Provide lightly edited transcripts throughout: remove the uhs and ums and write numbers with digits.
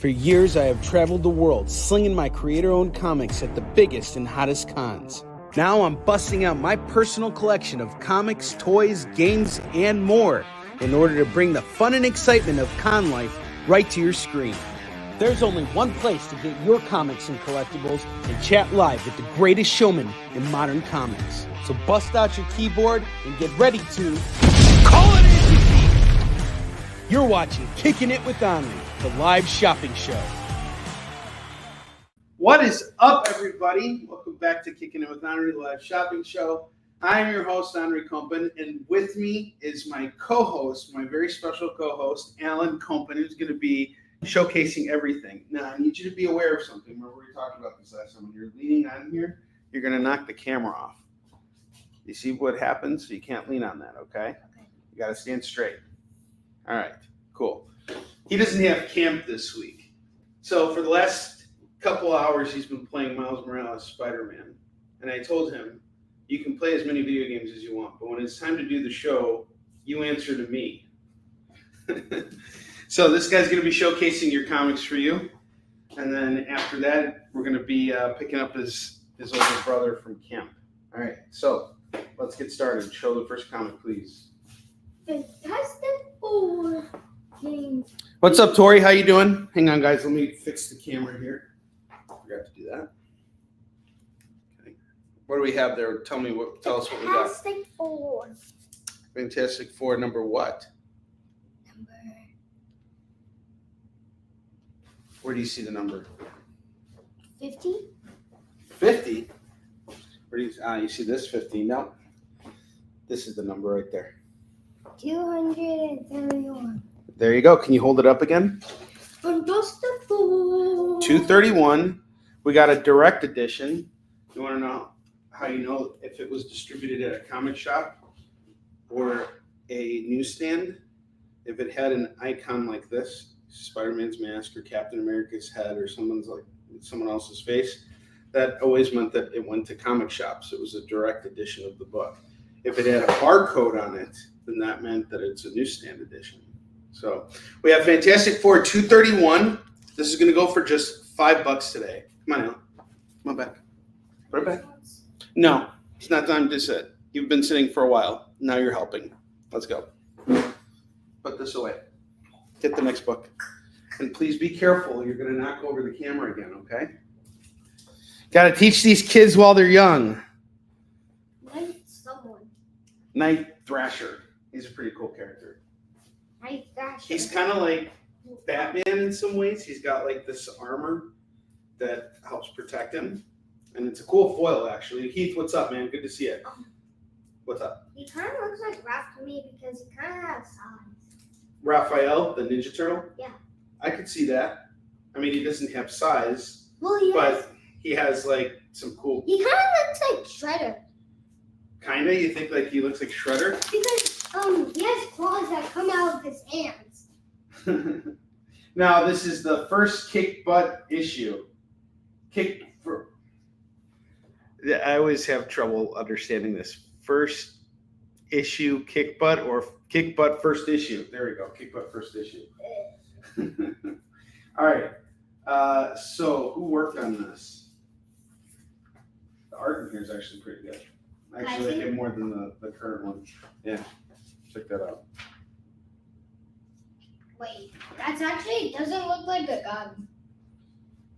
For years, I have traveled the world slinging my creator-owned comics at the biggest and hottest cons. Now I'm busting out my personal collection of comics, toys, games, and more in order to bring the fun and excitement of con life right to your screen. There's only one place to get your comics and collectibles and chat live with the greatest showman in modern comics. So bust out your keyboard and get ready to call it in. You're watching Kickin' It with Onrie, the live shopping show. What is up, everybody? Welcome back to Kickin' It with Onrie, the live shopping show. I'm your host, Onrie Compen, and with me is my co-host, my very special co-host, Alan Compen, who's going to be showcasing everything. Now, I need you to be aware of something. Remember, we talked about this last time. When you're leaning on here, you're going to knock the camera off. You see what happens? So you can't lean on that, okay? You got to stand straight. All right, cool. He doesn't have camp this week. So for the last couple hours, he's been playing Miles Morales Spider-Man. And I told him, you can play as many video games as you want, but when it's time to do the show, you answer to me. So this guy's going to be showcasing your comics for you. And then after that, we're going to be picking up his older brother from camp. All right, so let's get started. Show the first comic, please. Fantastic Four games. What's up, Tori? How you doing? Hang on, guys. Let me fix the camera here. Forgot to do that. Okay. What do we have there? Tell us what we got. Fantastic Four. Fantastic Four, number what? Where do you see the number? 50. 50? Where do you see this 50? No. This is the number right there. 231. There you go. Can you hold it up again? Fantastic Four. 231. We got a direct edition. You want to know how you know if it was distributed at a comic shop or a newsstand? If it had an icon like this, Spider-Man's mask or Captain America's head or someone else's face, that always meant that it went to comic shops. It was a direct edition of the book. If it had a barcode on it, then that meant that it's a newsstand edition. So we have Fantastic Four 231. This is going to go for just $5 today. Come on, Alan. Come on back. Put it back. No, it's not time to sit. You've been sitting for a while. Now you're helping. Let's go. Put this away. Get the next book. And please be careful. You're going to knock over the camera again, okay? Got to teach these kids while they're young. Night Thrasher. He's a pretty cool character. Night Thrasher. He's kind of like Batman in some ways. He's got like this armor that helps protect him. And it's a cool foil, actually. Heath, what's up, man? Good to see you. What's up? He kind of looks like Raph to me because he kind of has size. Raphael, the Ninja Turtle? Yeah. I could see that. I mean, he doesn't have size, Well, but he has like some cool. He kind of looks like Shredder. Kinda? You think like he looks like Shredder? Because he has claws that come out of his hands. Now, this is the first Kick Butt issue. I always have trouble understanding this. First issue Kick Butt or Kick Butt first issue. There we go. Kick Butt first issue. All right. So who worked on this? The art in here is actually pretty good. Actually, I like it more than the current one. Yeah. Check that out. Wait, that's actually doesn't look like a gun.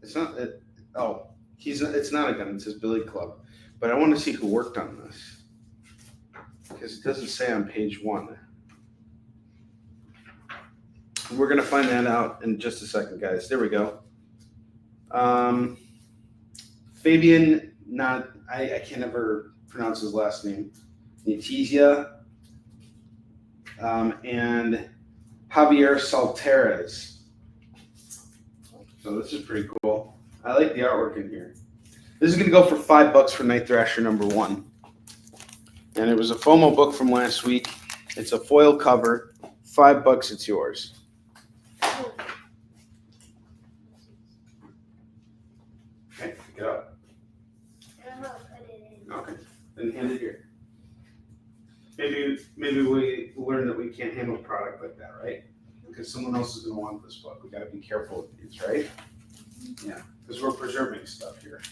It's not. It's not a gun. It says Billy Club. But I want to see who worked on this because it doesn't say on page 1. We're gonna find that out in just a second, guys. There we go. Fabian, I can never pronounce his last name. Nitizia, and Javier Salteres. So this is pretty cool. I like the artwork in here. This is going to go for $5 for Night Thrasher number 1. And it was a FOMO book from last week. It's a foil cover. $5, it's yours. Okay, pick it up. Okay, then hand it here. Maybe we learn that we can't handle a product like that, right? because someone else is going to want this book. We got to be careful with these, right? Yeah, because we're preserving stuff here.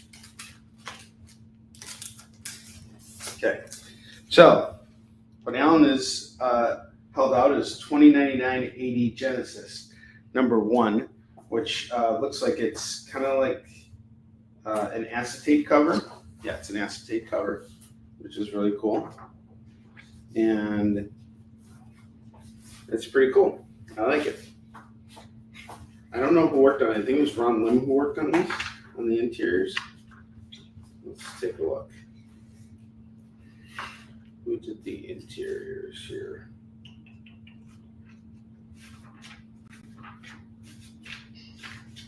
Okay, so what Alan is held out is 2099 AD Genesis #1, which looks like it's kind of like an acetate cover. Yeah, it's an acetate cover, which is really cool. And it's pretty cool. I like it. I don't know who worked on it. I think it was Ron Lim who worked on this, on the interiors. Let's take a look. Who did the interiors here?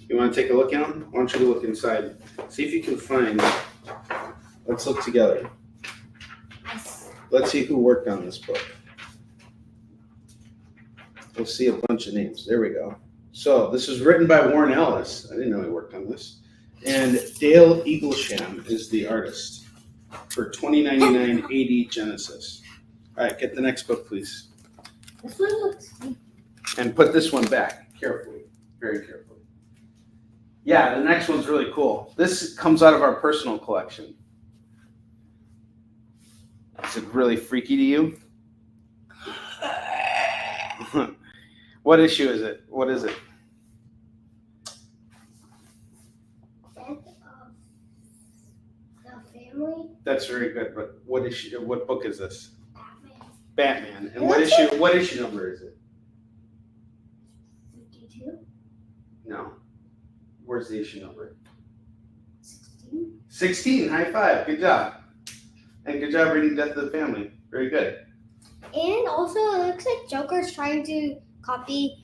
You want to take a look, Alan? Why don't you look inside? See if you can find. Let's look together. Let's see who worked on this book. We'll see a bunch of names. There we go. So this is written by Warren Ellis. I didn't know he worked on this. And Dale Eaglesham is the artist for 2099 AD Genesis. All right, get the next book, please. This one looks good. And put this one back carefully, very carefully. Yeah, the next one's really cool. This comes out of our personal collection. Is it really freaky to you? What issue is it? What is it? Death of the Family. That's very good. But what issue? What book is this? Batman. Batman. And what issue? What issue number is it? 52. No. Where's the issue number? 16. 16. High five. Good job. And good job reading Death of the Family. Very good. And also, it looks like Joker's trying to copy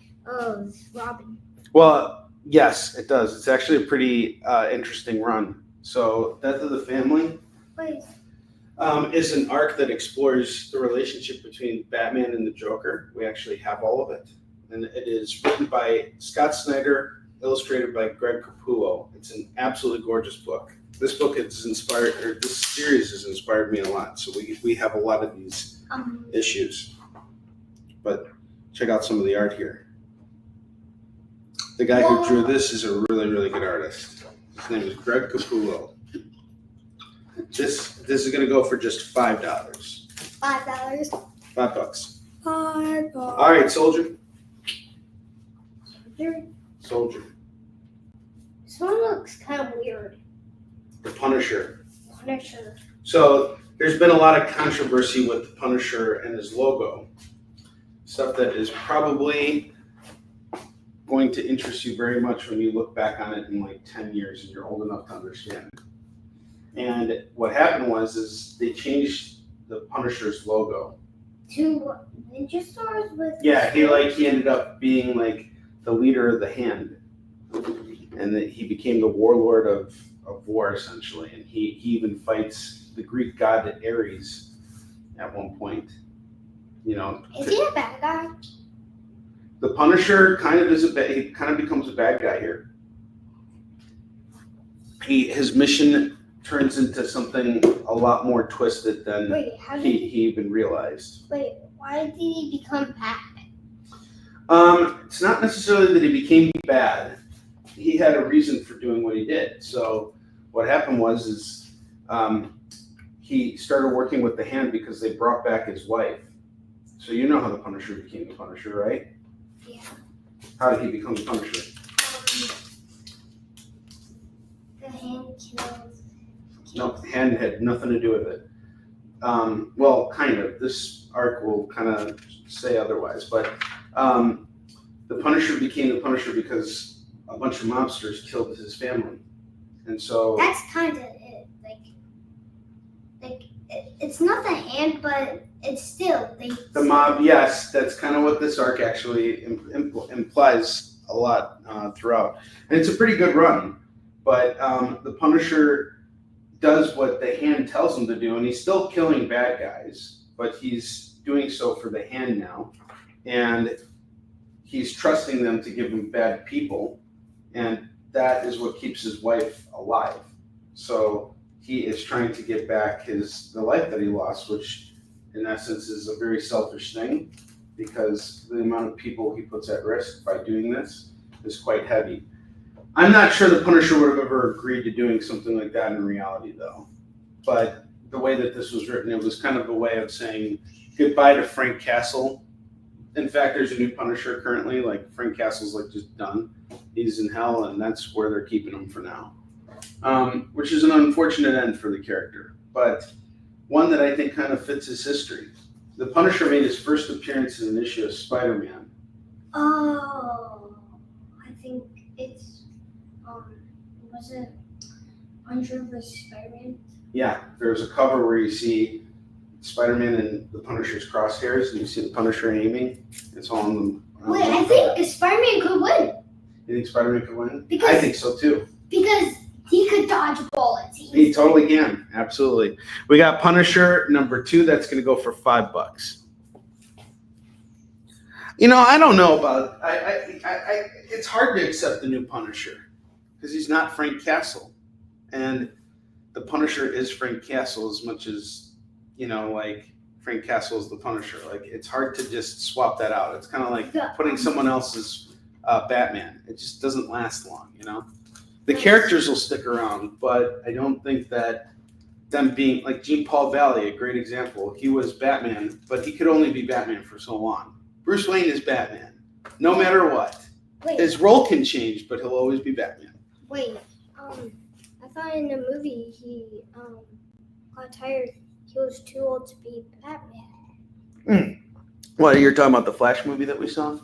Robin. Well, yes, it does. It's actually a pretty interesting run. So, Death of the Family Wait. is an arc that explores the relationship between Batman and the Joker. We actually have all of it. And it is written by Scott Snyder, illustrated by Greg Capullo. It's an absolutely gorgeous book. This book is inspired, or this series has inspired me a lot. So we have a lot of these issues. But check out some of the art here. The guy who drew this is a really, really good artist. His name is Greg Capullo. This is going to go for just $5. $5. $5. $5. All right, soldier. Soldier. This one looks kind of weird. The Punisher. Punisher. So there's been a lot of controversy with the Punisher and his logo. Stuff that is probably going to interest you very much when you look back on it in like 10 years and you're old enough to understand. And what happened is they changed the Punisher's logo. To ninja stars with. Yeah, he ended up being like the leader of the Hand, and that he became the warlord of war essentially. And he even fights the Greek god Ares at one point. You know, Is he a bad guy? the Punisher kind of he kind of becomes a bad guy here. His mission turns into something a lot more twisted than Wait, how did he even realized. Wait, why did he become bad? It's not necessarily that he became bad. He had a reason for doing what he did. So what happened is he started working with the Hand because they brought back his wife. So you know how the Punisher became the Punisher, right? Yeah. How did he become the Punisher? The Hand kills. No, the Hand had nothing to do with it. Well, kind of. This arc will kind of say otherwise, but the Punisher became the Punisher because a bunch of mobsters killed his family, and so That's kind of it. It's not the Hand, but it's still the mob. Yes, that's kind of what this arc actually implies a lot throughout, and it's a pretty good run. But the Punisher does what the Hand tells him to do, and he's still killing bad guys, but he's doing so for the Hand now, and he's trusting them to give him bad people, and that is what keeps his wife alive. So he is trying to get back the life that he lost, which in essence is a very selfish thing, because the amount of people he puts at risk by doing this is quite heavy. I'm not sure the Punisher would have ever agreed to doing something like that in reality, though. But the way that this was written, it was kind of a way of saying goodbye to Frank Castle. In fact, there's a new Punisher currently. Like, Frank Castle's like just done. He's in hell, and that's where they're keeping him for now. Which is an unfortunate end for the character, but one that I think kind of fits his history. The Punisher made his first appearance in an issue of Spider-Man. Oh, I think it's was it Onrie vs. Spider-Man? Yeah, there's a cover where you see Spider-Man and the Punisher's crosshairs, and you see the Punisher aiming. It's all on them. Wait, I think Spider-Man could win. You think Spider-Man could win? Because, I think so too. Because he could dodge bullets. He totally can. Absolutely. We got Punisher number 2. That's going to go for $5. You know, I don't know about. It's hard to accept the new Punisher because he's not Frank Castle, and the Punisher is Frank Castle as much as, you know, like Frank Castle is the Punisher. Like, it's hard to just swap that out. It's kind of like putting someone else's Batman. It just doesn't last long, you know. The characters will stick around, but I don't think that them being like Jean-Paul Valley, a great example. He was Batman, but he could only be Batman for so long. Bruce Wayne is Batman, no matter what. Wait, His role can change, but he'll always be Batman. wait. I thought in the movie he got tired. He was too old to be Batman. What, you're talking about the Flash movie that we saw?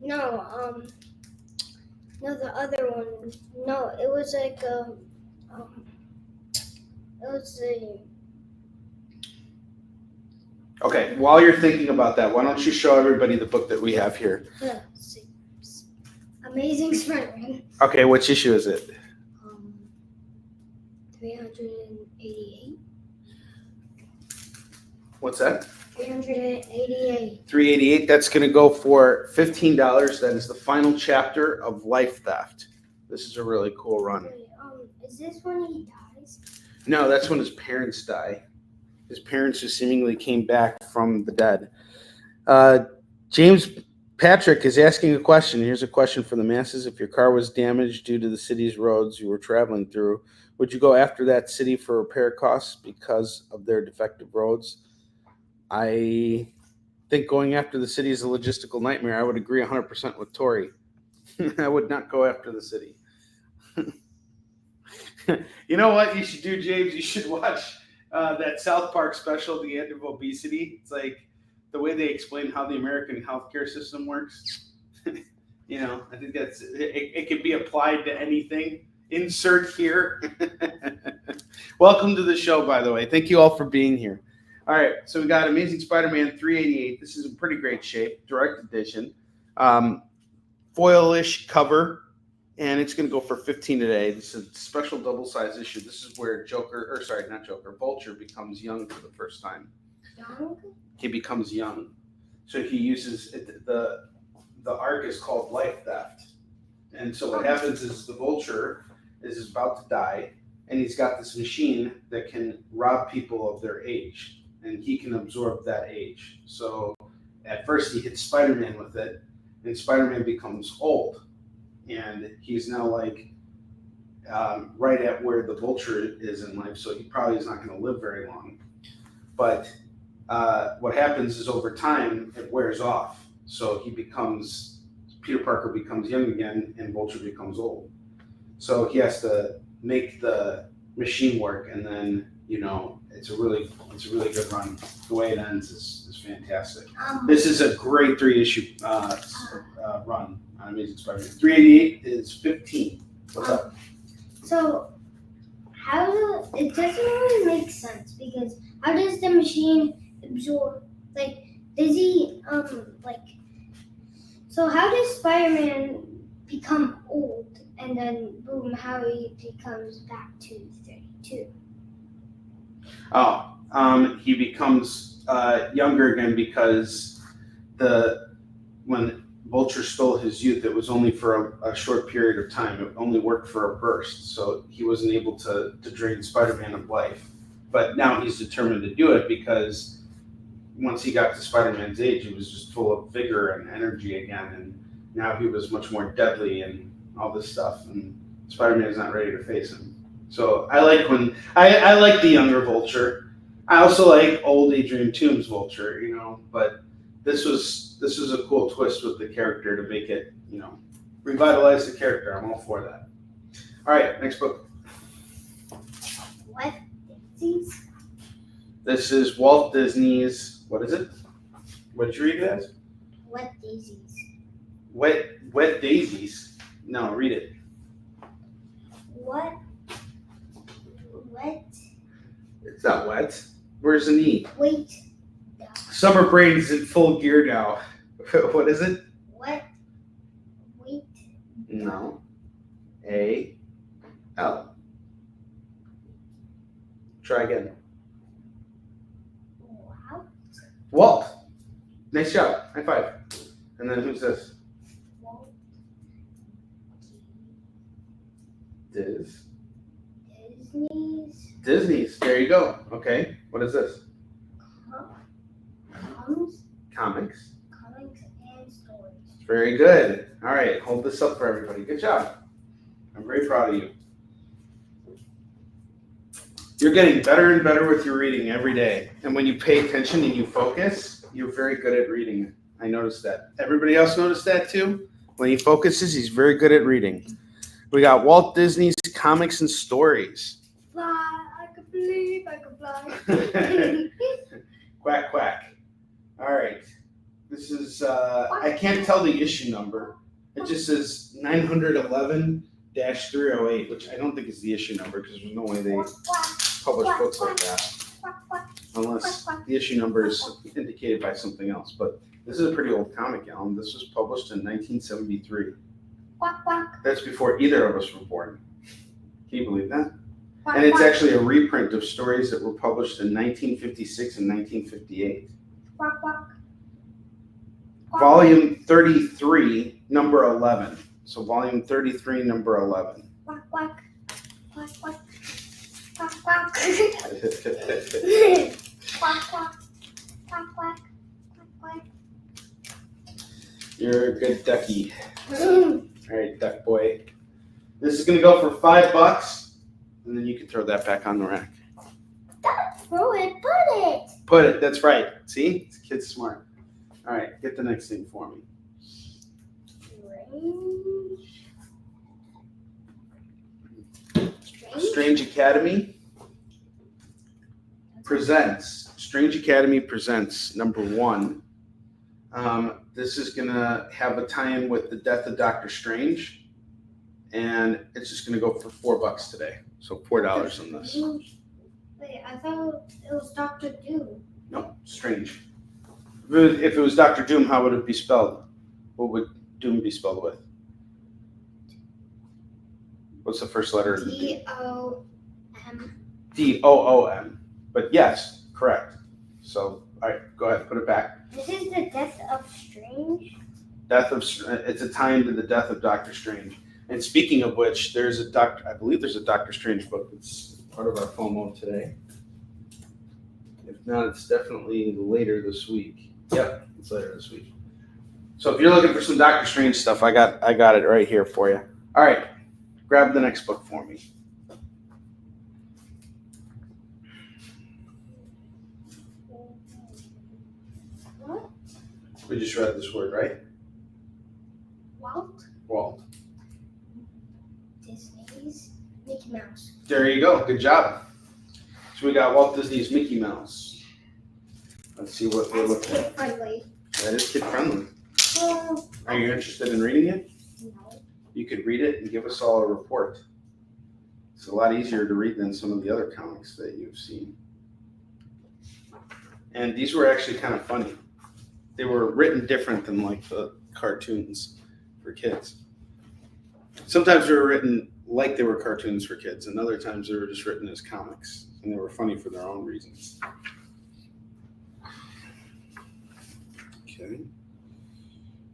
No, no, the other one. No, it was like it was a. Okay, while you're thinking about that, why don't you show everybody the book that we have here? Amazing Spider-Man. Okay, which issue is it? 388. What's that? 388. 388. That's going to go for $15. That is the final chapter of Life Theft. This is a really cool run. Wait, is this when he dies? No, that's when his parents die. His parents just seemingly came back from the dead. James Patrick is asking a question. Here's a question for the masses. If your car was damaged due to the city's roads you were traveling through, would you go after that city for repair costs because of their defective roads? I think going after the city is a logistical nightmare. I would agree 100% with Tori. I would not go after the city. You know what you should do, James? You should watch that South Park special, The End of Obesity. It's like the way they explain how the American healthcare system works. You know, I think that's it can be applied to anything. Insert here. Welcome to the show, by the way. Thank you all for being here. All right, so we got Amazing Spider-Man 388. This is in pretty great shape, direct edition, foil-ish cover, and it's going to go for $15 today. This is a special double-size issue. This is where Vulture becomes young for the first time. Young? He becomes young. So he uses the arc is called Life Theft. And so what happens is the Vulture is about to die, and he's got this machine that can rob people of their age. And he can absorb that age. So at first he hits Spider-Man with it, and Spider-Man becomes old. And he's now like right at where the Vulture is in life, so he probably is not going to live very long. But what happens is over time, it wears off. So Peter Parker becomes young again, and Vulture becomes old. So he has to make the machine work, and then, you know, it's a really good run. The way it ends is fantastic. This is a great 3-issue run on Amazing Spider-Man. 388 is 15. What's up? So it doesn't really make sense, because how does the machine absorb, like, does he so how does Spider-Man become old, and then boom, how he becomes back to 32? He becomes younger again because when Vulture stole his youth, it was only for a short period of time. It only worked for a burst, so he wasn't able to drain Spider-Man of life. But now he's determined to do it because once he got to Spider-Man's age, he was just full of vigor and energy again, and now he was much more deadly and all this stuff, and Spider-Man is not ready to face him. So I like when I like the younger Vulture. I also like old Adrian Toombs Vulture, you know, but this was a cool twist with the character to make it, you know, revitalize the character. I'm all for that. All right, next book. What daisies? This is Walt Disney's, what is it? What did you read it as? What daisies? Wet Daisies. No, read it. What? It's not wet. Where's the E? Wait. Summer brain's in full gear now. What is it? What? Wait. No. A. L. Try again. Wow. Walt. Nice job. High five. And then who's this? Walt. Disney's. There you go. Okay. What is this? Comics Comics. and stories. Very good. All right. Hold this up for everybody. Good job. I'm very proud of you. You're getting better and better with your reading every day. And when you pay attention and you focus, you're very good at reading. I noticed that. Everybody else noticed that too? When he focuses, he's very good at reading. We got Walt Disney's Comics and Stories. Fly, I could believe I could fly. Quack, quack. All right. This is, I can't tell the issue number. It just says 911-308, which I don't think is the issue number because there's no way they publish books like that unless the issue number is indicated by something else. But this is a pretty old comic, Alan. This was published in 1973. That's before either of us were born. Can you believe that? And it's actually a reprint of stories that were published in 1956 and 1958. Volume 33, number 11. So volume 33, number 11. You're a good ducky. All right, duck boy. This is going to go for $5, and then you can throw that back on the rack. Throw it, put it. Put it, that's right. See? This kid's smart. All right, get the next thing for me. Strange Academy presents number 1. This is going to have a tie-in with the death of Doctor Strange, and it's just going to go for $4 today. So $4 on this. Wait, I thought it was Dr. Doom. No, Strange. If it was Dr. Doom, how would it be spelled? What would Doom be spelled with? What's the first letter of the D? D-O-M. D-O-O-M. But yes, correct. So, all right, go ahead, put it back. This is the death of Strange? It's a tie-in to the death of Doctor Strange. And speaking of which, I believe there's a Doctor Strange book that's part of our FOMO today. If not, it's definitely later this week. Yep, it's later this week. So if you're looking for some Doctor Strange stuff, I got it right here for you. All right, grab the next book for me. What? We just read this word, right? Walt. Disney's Mickey Mouse. There you go. Good job. So we got Walt Disney's Mickey Mouse. Let's see what we're looking at. Friendly. That is kid friendly. Oh, Are you interested in reading it? no. You could read it and give us all a report. It's a lot easier to read than some of the other comics that you've seen. And these were actually kind of funny. They were written different than like the cartoons for kids. Sometimes they were written like they were cartoons for kids, and other times they were just written as comics, and they were funny for their own reasons. Okay.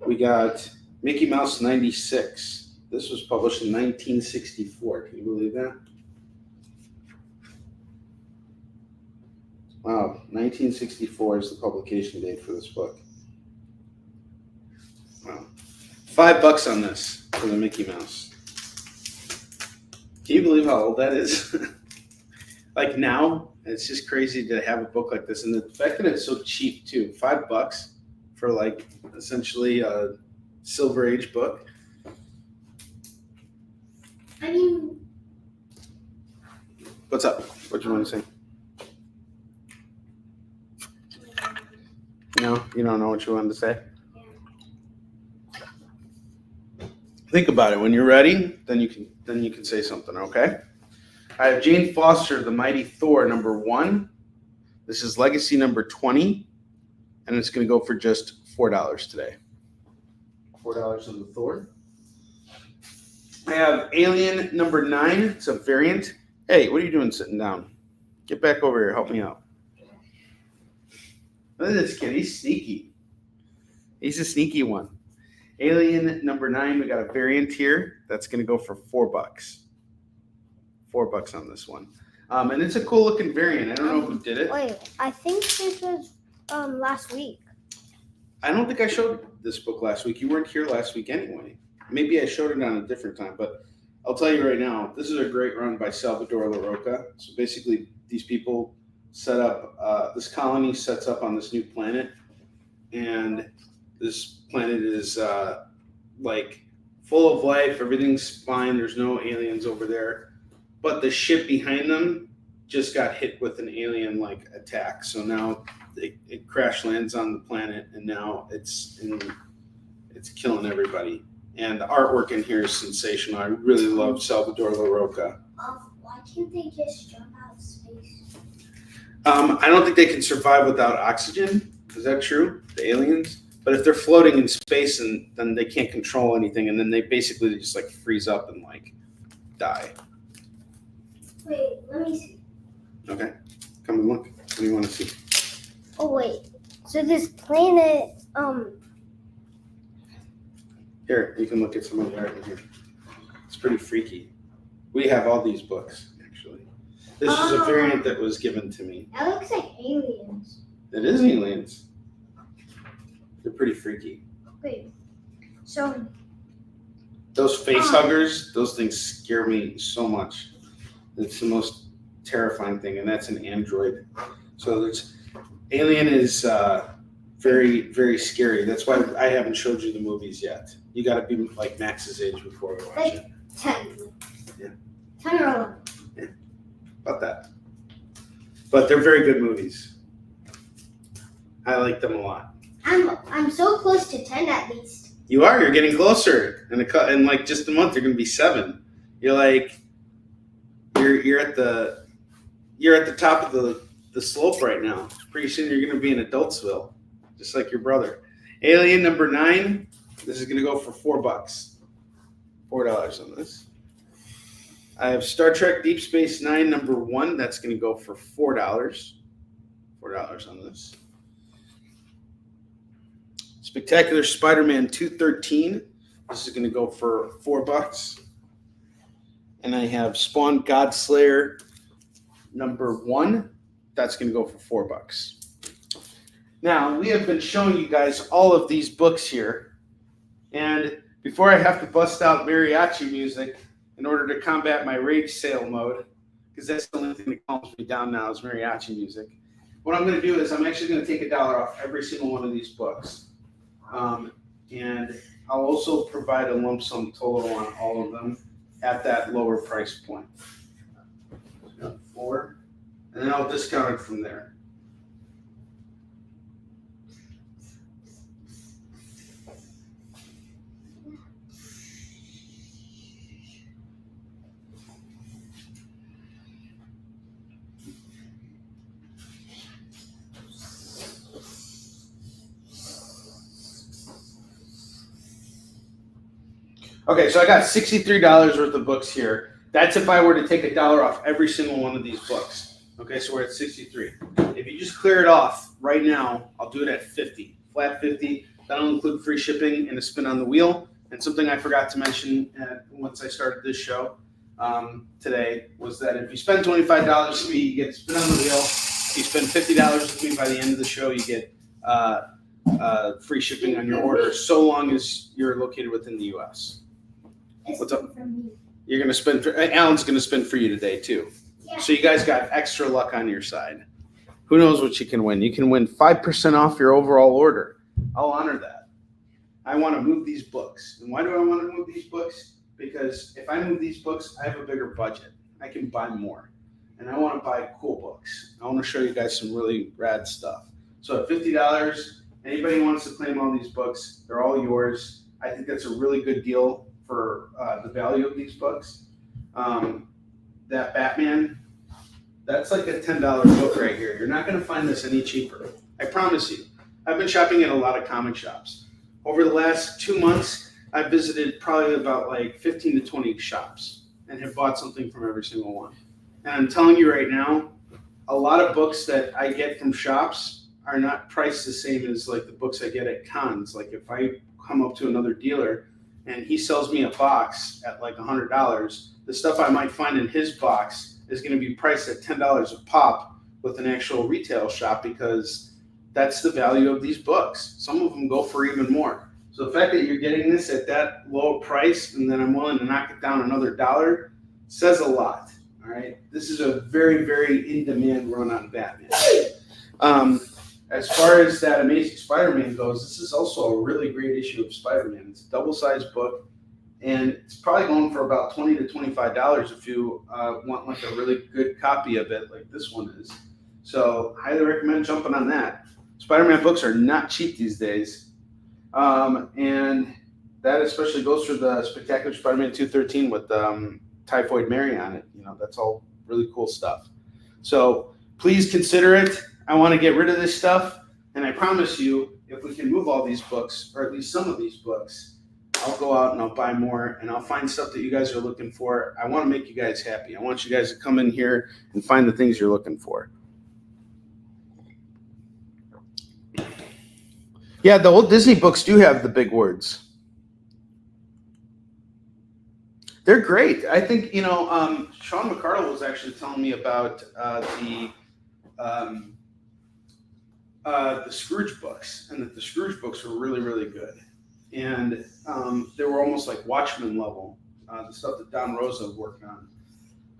We got Mickey Mouse 96. This was published in 1964. Can you believe that? Wow, 1964 is the publication date for this book. Wow. $5 on this for the Mickey Mouse. Can you believe how old that is? Like now, it's just crazy to have a book like this. And the fact that it's so cheap too, $5 for like essentially a Silver Age book. I mean, What's up? What do you want to say? No, you don't know what you wanted to say? Think about it. When you're ready, then you can say something, okay? I have Jane Foster, The Mighty Thor, number 1. This is Legacy number 20, and it's going to go for just $4 today. $4 on the Thor. I have Alien number 9. It's a variant. Hey, what are you doing sitting down? Get back over here. Help me out. Look at this kid. He's sneaky. He's a sneaky one. Alien number 9. We got a variant here. That's going to go for $4. $4 on this one. And it's a cool looking variant. I don't know who did it. wait, I think this was last week. I don't think I showed this book last week. You weren't here last week anyway. Maybe I showed it on a different time, but I'll tell you right now, this is a great run by Salvador LaRocca. So basically, these people set up, this colony sets up on this new planet, and this planet is like full of life. Everything's fine. There's no aliens over there, but the ship behind them just got hit with an alien like attack. So now it crash lands on the planet, and now it's killing everybody. And the artwork in here is sensational. I really love Salvador LaRocca. Why can't they just jump out of space? I don't think they can survive without oxygen. Is that true? The aliens? But if they're floating in space, and then they can't control anything, and then they basically just like freeze up and like die. Wait, let me see. Okay, come and look. What do you want to see? Oh wait, so this planet, Here, you can look at some of the art in here. It's pretty freaky. We have all these books, actually. This is a variant that was given to me. that looks like aliens. It is aliens. They're pretty freaky. Wait, so Those face huggers, those things scare me so much. It's the most terrifying thing, and that's an android. So there's Alien is very, very scary. That's why I haven't showed you the movies yet. You got to be like Max's age before we watch like it. 10. Yeah. 10 or 11. About that. But they're very good movies. I like them a lot. I'm so close to 10 at least. You are. You're getting closer. In like just a month, you're gonna be 7. You're like, you're at the top of the slope right now. Pretty soon you're gonna be in Adultsville, just like your brother. Alien number 9. This is gonna go for $4. $4 on this. I have Star Trek Deep Space Nine number 1. That's gonna go for $4. $4 on this. Spectacular Spider-Man 213. This is going to go for $4. And I have Spawn Godslayer number 1. That's going to go for $4. Now, we have been showing you guys all of these books here. And before I have to bust out mariachi music in order to combat my rage sale mode, because that's the only thing that calms me down now is mariachi music, what I'm going to do is I'm actually going to take $1 off every single one of these books. And I'll also provide a lump sum total on all of them at that lower price point. 4, and then I'll discount it from there. Okay, so I got $63 worth of books here. That's if I were to take $1 off every single one of these books. Okay, so we're at 63. If you just clear it off right now, I'll do it at 50. Flat 50. That'll include free shipping and a spin on the wheel. And something I forgot to mention once I started this show today was that if you spend $25 for me, you get a spin on the wheel If you spend $50 with me by the end of the show, you get free shipping on your order, so long as you're located within the U.S. What's up? You're gonna spend. Alan's gonna spend for you today too. Yeah. So you guys got extra luck on your side. Who knows what you can win? You can win 5% off your overall order. I'll honor that. I want to move these books. And why do I want to move these books? Because if I move these books, I have a bigger budget. I can buy more. And I want to buy cool books. I want to show you guys some really rad stuff. So at $50, anybody wants to claim all these books, they're all yours. I think that's a really good deal for the value of these books. That Batman, that's like a $10 book right here. You're not going to find this any cheaper. I promise you. I've been shopping at a lot of comic shops. Over the last 2 months, I've visited probably about like 15 to 20 shops and have bought something from every single one. And I'm telling you right now, a lot of books that I get from shops are not priced the same as like the books I get at cons. Like if I come up to another dealer and he sells me a box at like $100, the stuff I might find in his box is going to be priced at $10 a pop with an actual retail shop, because that's the value of these books. Some of them go for even more. So the fact that you're getting this at that low price and then I'm willing to knock it down another $1 says a lot. All right. This is a very, very in-demand run on Batman. As far as that Amazing Spider-Man goes, this is also a really great issue of Spider-Man. It's a double-sized book, and it's probably going for about $20 to $25 if you want like a really good copy of it, like this one is. So highly recommend jumping on that. Spider-Man books are not cheap these days, and that especially goes for the Spectacular Spider-Man 213 with Typhoid Mary on it. You know, that's all really cool stuff. So please consider it. I want to get rid of this stuff, and I promise you, if we can move all these books, or at least some of these books, I'll go out and I'll buy more, and I'll find stuff that you guys are looking for. I want to make you guys happy. I want you guys to come in here and find the things you're looking for. Yeah, the old Disney books do have the big words. They're great. I think, you know, Sean McCardle was actually telling me about the Scrooge books, and that the Scrooge books were really, really good. And they were almost like Watchmen level, the stuff that Don Rosa worked on.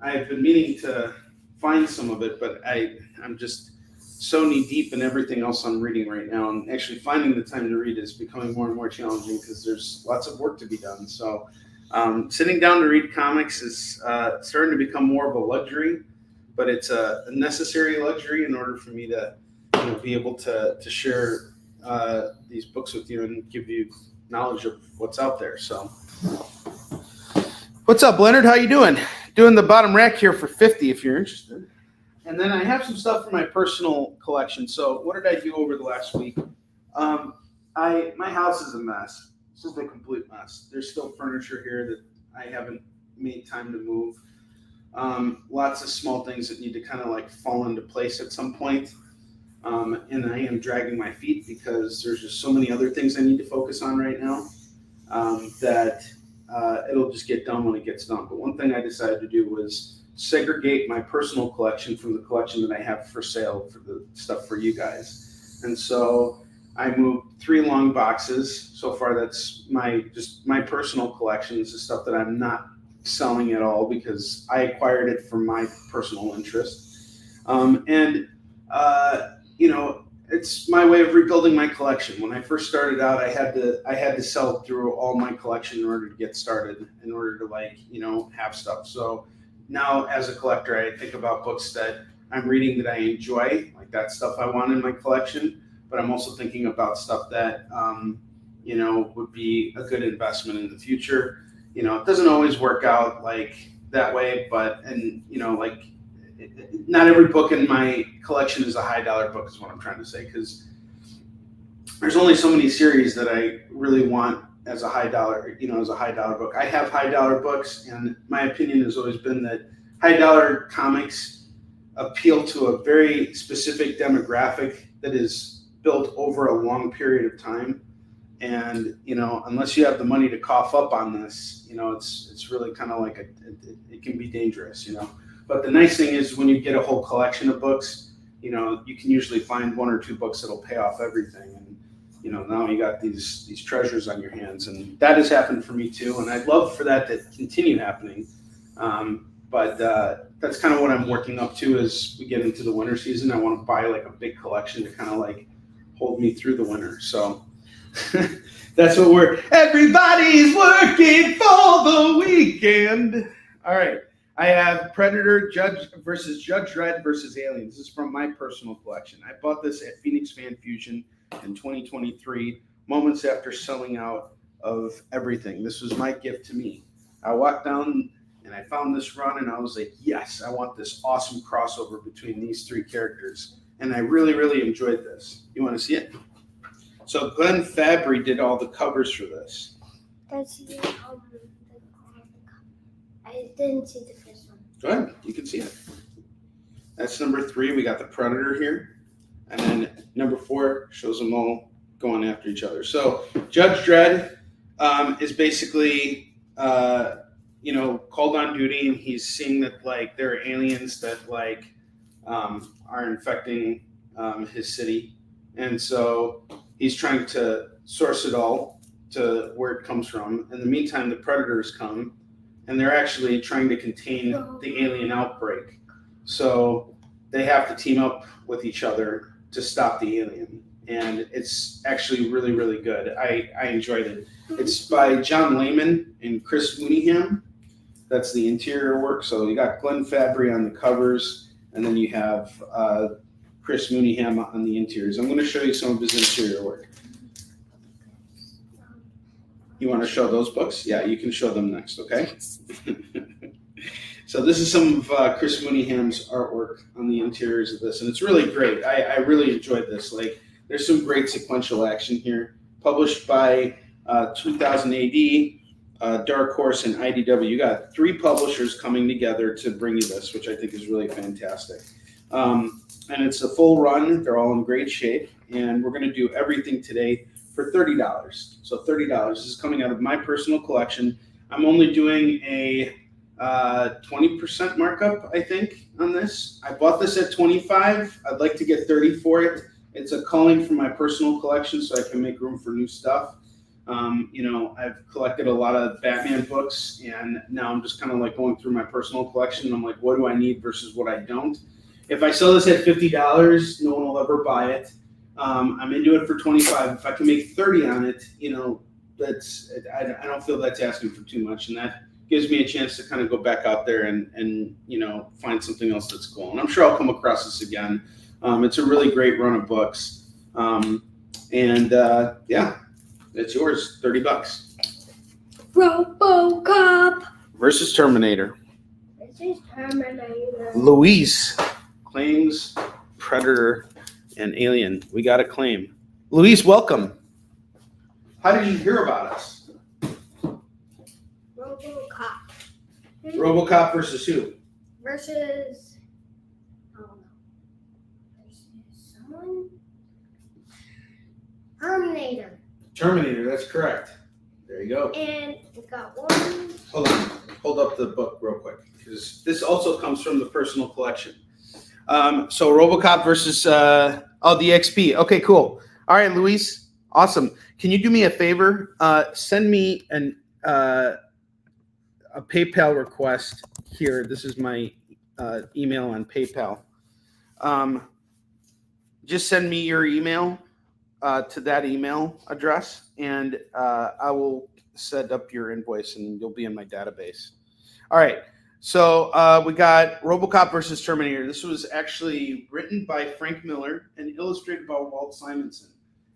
I've been meaning to find some of it, but I'm just so knee deep in everything else I'm reading right now, and actually finding the time to read is becoming more and more challenging because there's lots of work to be done. So sitting down to read comics is starting to become more of a luxury, but it's a necessary luxury in order for me to be able to share these books with you and give you knowledge of what's out there. So what's up, Leonard? How you doing? Doing the bottom rack here for $50 if you're interested. And then I have some stuff for my personal collection. So what did I do over the last week? My house is a mess. This is a complete mess. There's still furniture here that I haven't made time to move. Lots of small things that need to kind of like fall into place at some point. And I am dragging my feet because there's just so many other things I need to focus on right now that it'll just get done when it gets done. But one thing I decided to do was segregate my personal collection from the collection that I have for sale for the stuff for you guys. And so I moved 3 long boxes. So far, that's my personal collection. This is stuff that I'm not selling at all because I acquired it for my personal interest. It's my way of rebuilding my collection. When I first started out, I had to sell through all my collection in order to get started, in order to have stuff. So now as a collector, I think about books that I'm reading that I enjoy, like that stuff I want in my collection, but I'm also thinking about stuff that, would be a good investment in the future. It doesn't always work out like that way, not every book in my collection is a high dollar book is what I'm trying to say, because there's only so many series that I really want as a high dollar book. I have high dollar books, and my opinion has always been that high dollar comics appeal to a very specific demographic that is built over a long period of time. And, unless you have the money to cough up on this, it's really kind of like it can be dangerous, But the nice thing is when you get a whole collection of books, you know, you can usually find 1 or 2 books that'll pay off everything. And, you know, now you got these treasures on your hands. And that has happened for me too. And I'd love for that to continue happening. But that's kind of what I'm working up to as we get into the winter season. I want to buy like a big collection to kind of like hold me through the winter. So that's what everybody's working for the weekend. All right. I have Predator versus Judge Dredd versus Aliens. This is from my personal collection. I bought this at Phoenix Fan Fusion in 2023, moments after selling out of everything. This was my gift to me. I walked down and I found this run and I was like, yes, I want this awesome crossover between these 3 characters. And I really, really enjoyed this. You want to see it? So Glenn Fabry did all the covers for this. That's I didn't see the first one. Go ahead, you can see it. That's number 3. We got the Predator here. And then number 4 shows them all going after each other. So Judge Dredd is basically, you know, called on duty, and he's seeing that like there are aliens that like are infecting his city, and so he's trying to source it all to where it comes from. In the meantime, the Predators come, and they're actually trying to contain the alien outbreak. So they have to team up with each other to stop the alien. And it's actually really, really good. I enjoyed it. It's by John Layman and Chris Mooneyham. That's the interior work. So you got Glenn Fabry on the covers, and then you have Chris Mooneyham on the interiors. I'm going to show you some of his interior work. You want to show those books? Yeah, you can show them next, okay? So this is some of Chris Mooneyham's artwork on the interiors of this, and it's really great. I really enjoyed this. Like, there's some great sequential action here. Published by 2000 AD, Dark Horse, and IDW. You got 3 publishers coming together to bring you this, which I think is really fantastic. And it's a full run. They're all in great shape, and we're going to do everything today for $30. So $30. This is coming out of my personal collection. I'm only doing a 20% markup, I think, on this. I bought this at $25. I'd like to get $30 for it. It's a culling from my personal collection, so I can make room for new stuff. You know, I've collected a lot of Batman books, and now I'm just kind of like going through my personal collection. And I'm like, what do I need versus what I don't? If I sell this at $50, no one will ever buy it. I'm into it for $25. If I can make $30 on it, you know, I don't feel that's asking for too much, and that gives me a chance to kind of go back out there and you know, find something else that's cool. And I'm sure I'll come across this again. It's a really great run of books, yeah, it's yours. $30. RoboCop Versus Terminator. versus Terminator. Luis claims Predator and Alien. We got a claim. Luis, welcome. How did you hear about us? RoboCop. RoboCop versus who? Versus, I don't know. Versus someone? Terminator. Terminator, that's correct. There you go. And we got one. Hold on. Hold up the book real quick, because this also comes from the personal collection. So RoboCop versus the XP. Okay, cool. All right, Luis. Awesome. Can you do me a favor? Send me a PayPal request here. This is my email on PayPal. Just send me your email to that email address, and I will set up your invoice, and you'll be in my database. All right. So we got RoboCop versus Terminator. This was actually written by Frank Miller and illustrated by Walt Simonson.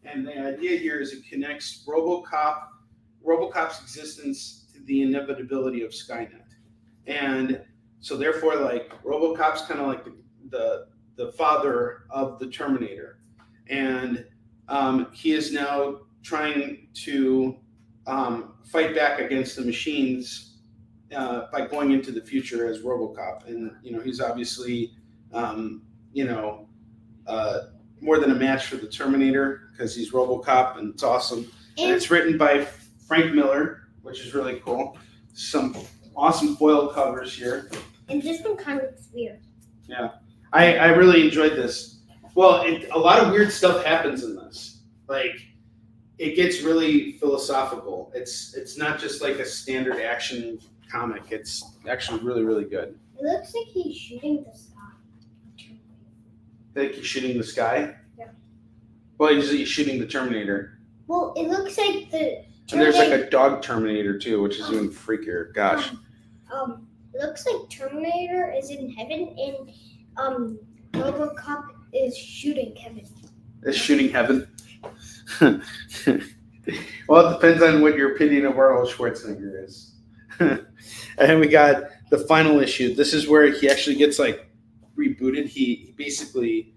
And the idea here is it connects RoboCop's existence to the inevitability of Skynet. And so therefore, like, RoboCop's kind of like the father of the Terminator. And he is now trying to fight back against the machines by going into the future as RoboCop. And, you know, he's obviously, you know, more than a match for the Terminator because he's RoboCop, and it's awesome. And it's written by Frank Miller, which is really cool. Some awesome foil covers here. And this one kind of looks weird. Yeah. I really enjoyed this. Well, a lot of weird stuff happens in this. Like, it gets really philosophical. It's not just like a standard action comic. It's actually really, really good. It looks like he's shooting the sky. Think he's shooting the sky? Yeah. Well, he's shooting the Terminator. Well, it looks like the And there's like a dog Terminator too, which is even freakier. Gosh. It looks like Terminator is in heaven and RoboCop is shooting Kevin. Is shooting heaven? Well, it depends on what your opinion of Arnold Schwarzenegger is. And we got the final issue. This is where he actually gets like rebooted. He basically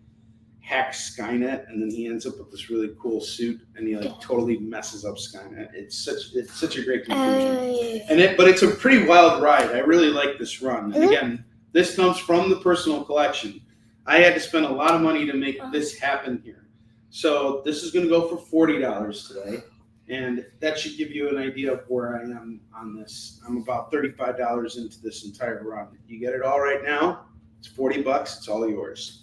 hacks Skynet, and then he ends up with this really cool suit, and he like totally messes up Skynet. It's such a great conclusion. But it's a pretty wild ride. I really like this run. And again, this comes from the personal collection. I had to spend a lot of money to make this happen here. So this is going to go for $40 today. And that should give you an idea of where I am on this. I'm about $35 into this entire run. You get it all right now. It's $40. It's all yours.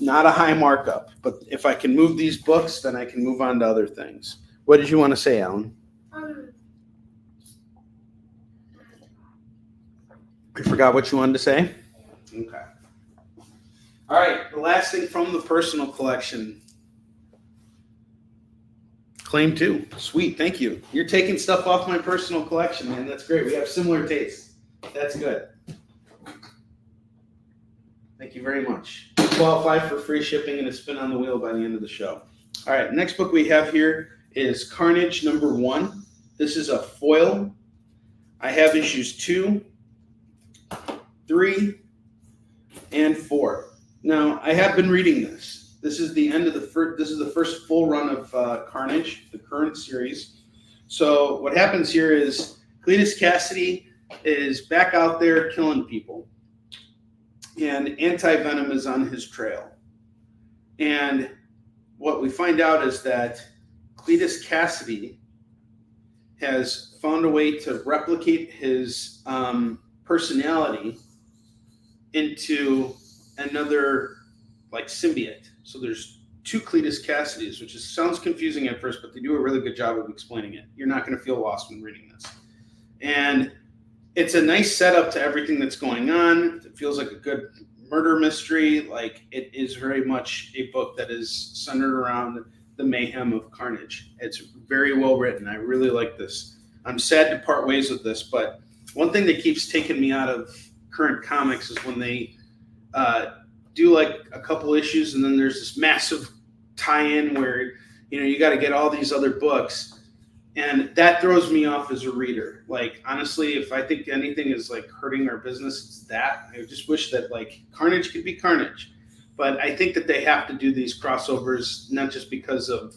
Not a high markup, but if I can move these books, then I can move on to other things. What did you want to say, Alan? I forgot what you wanted to say? Okay. All right, the last thing from the personal collection. Claim 2. Sweet, thank you. You're taking stuff off my personal collection, man. That's great. We have similar tastes. That's good. Thank you very much. You qualify for free shipping and a spin on the wheel by the end of the show. All right, next book we have here is Carnage #1. This is a foil. I have issues 2, 3, and 4. Now, I have been reading this. This is the end of this is the first full run of Carnage, the current series. So what happens here is Cletus Cassidy is back out there killing people. And Anti-Venom is on his trail. And what we find out is that Cletus Cassidy has found a way to replicate his personality into another like symbiote. So there's 2 Cletus Cassidys, which sounds confusing at first, but they do a really good job of explaining it. You're not going to feel lost when reading this. And it's a nice setup to everything that's going on. It feels like a good murder mystery. Like, it is very much a book that is centered around the mayhem of Carnage. It's very well written. I really like this. I'm sad to part ways with this, but one thing that keeps taking me out of current comics is when they do like a couple issues and then there's this massive tie-in where, you know, you got to get all these other books. And that throws me off as a reader. Like, honestly, if I think anything is like hurting our business, it's that. I just wish that like Carnage could be Carnage. But I think that they have to do these crossovers, not just because of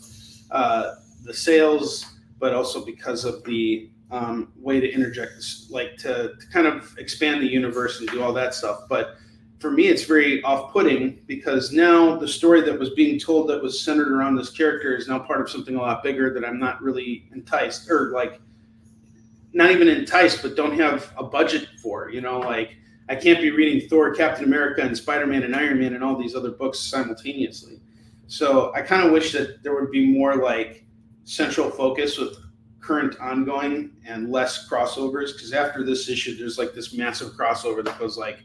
the sales, but also because of the way to interject this, like to kind of expand the universe and do all that stuff. But for me, it's very off-putting because now the story that was being told that was centered around this character is now part of something a lot bigger that I'm not really enticed, or like not even enticed, but don't have a budget for. You know, like I can't be reading Thor, Captain America, and Spider-Man and Iron Man and all these other books simultaneously. So I kind of wish that there would be more like central focus with current ongoing and less crossovers, because after this issue, there's like this massive crossover that goes like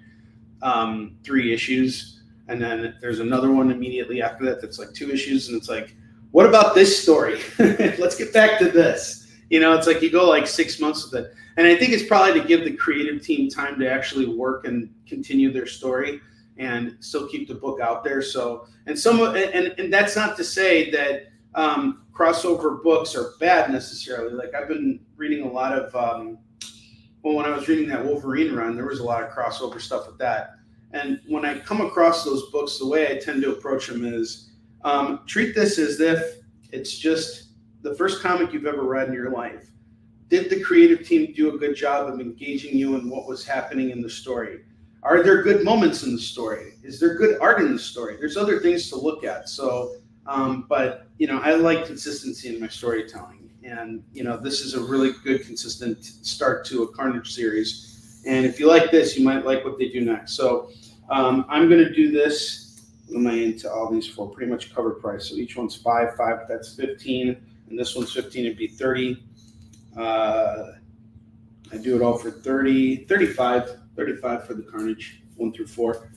3 issues, and then there's another one immediately after that that's like 2 issues, and it's like, what about this story? Let's get back to this. You know, it's like you go like 6 months with it, and I think it's probably to give the creative team time to actually work and continue their story and still keep the book out there. So, and that's not to say that crossover books are bad necessarily. Like, I've been reading a lot of well, when I was reading that Wolverine run, there was a lot of crossover stuff with that. And when I come across those books, the way I tend to approach them is treat this as if it's just the first comic you've ever read in your life. Did the creative team do a good job of engaging you in what was happening in the story? Are there good moments in the story? Is there good art in the story? There's other things to look at. So, but, you know, I like consistency in my storytelling. And, you know, this is a really good, consistent start to a Carnage series. And if you like this, you might like what they do next. So I'm going to do this. What am I into all these for? Pretty much cover price. So each one's 5, that's 15. And this one's 15, it'd be 30. I do it all for 30, 35 for the Carnage, 1 through 4.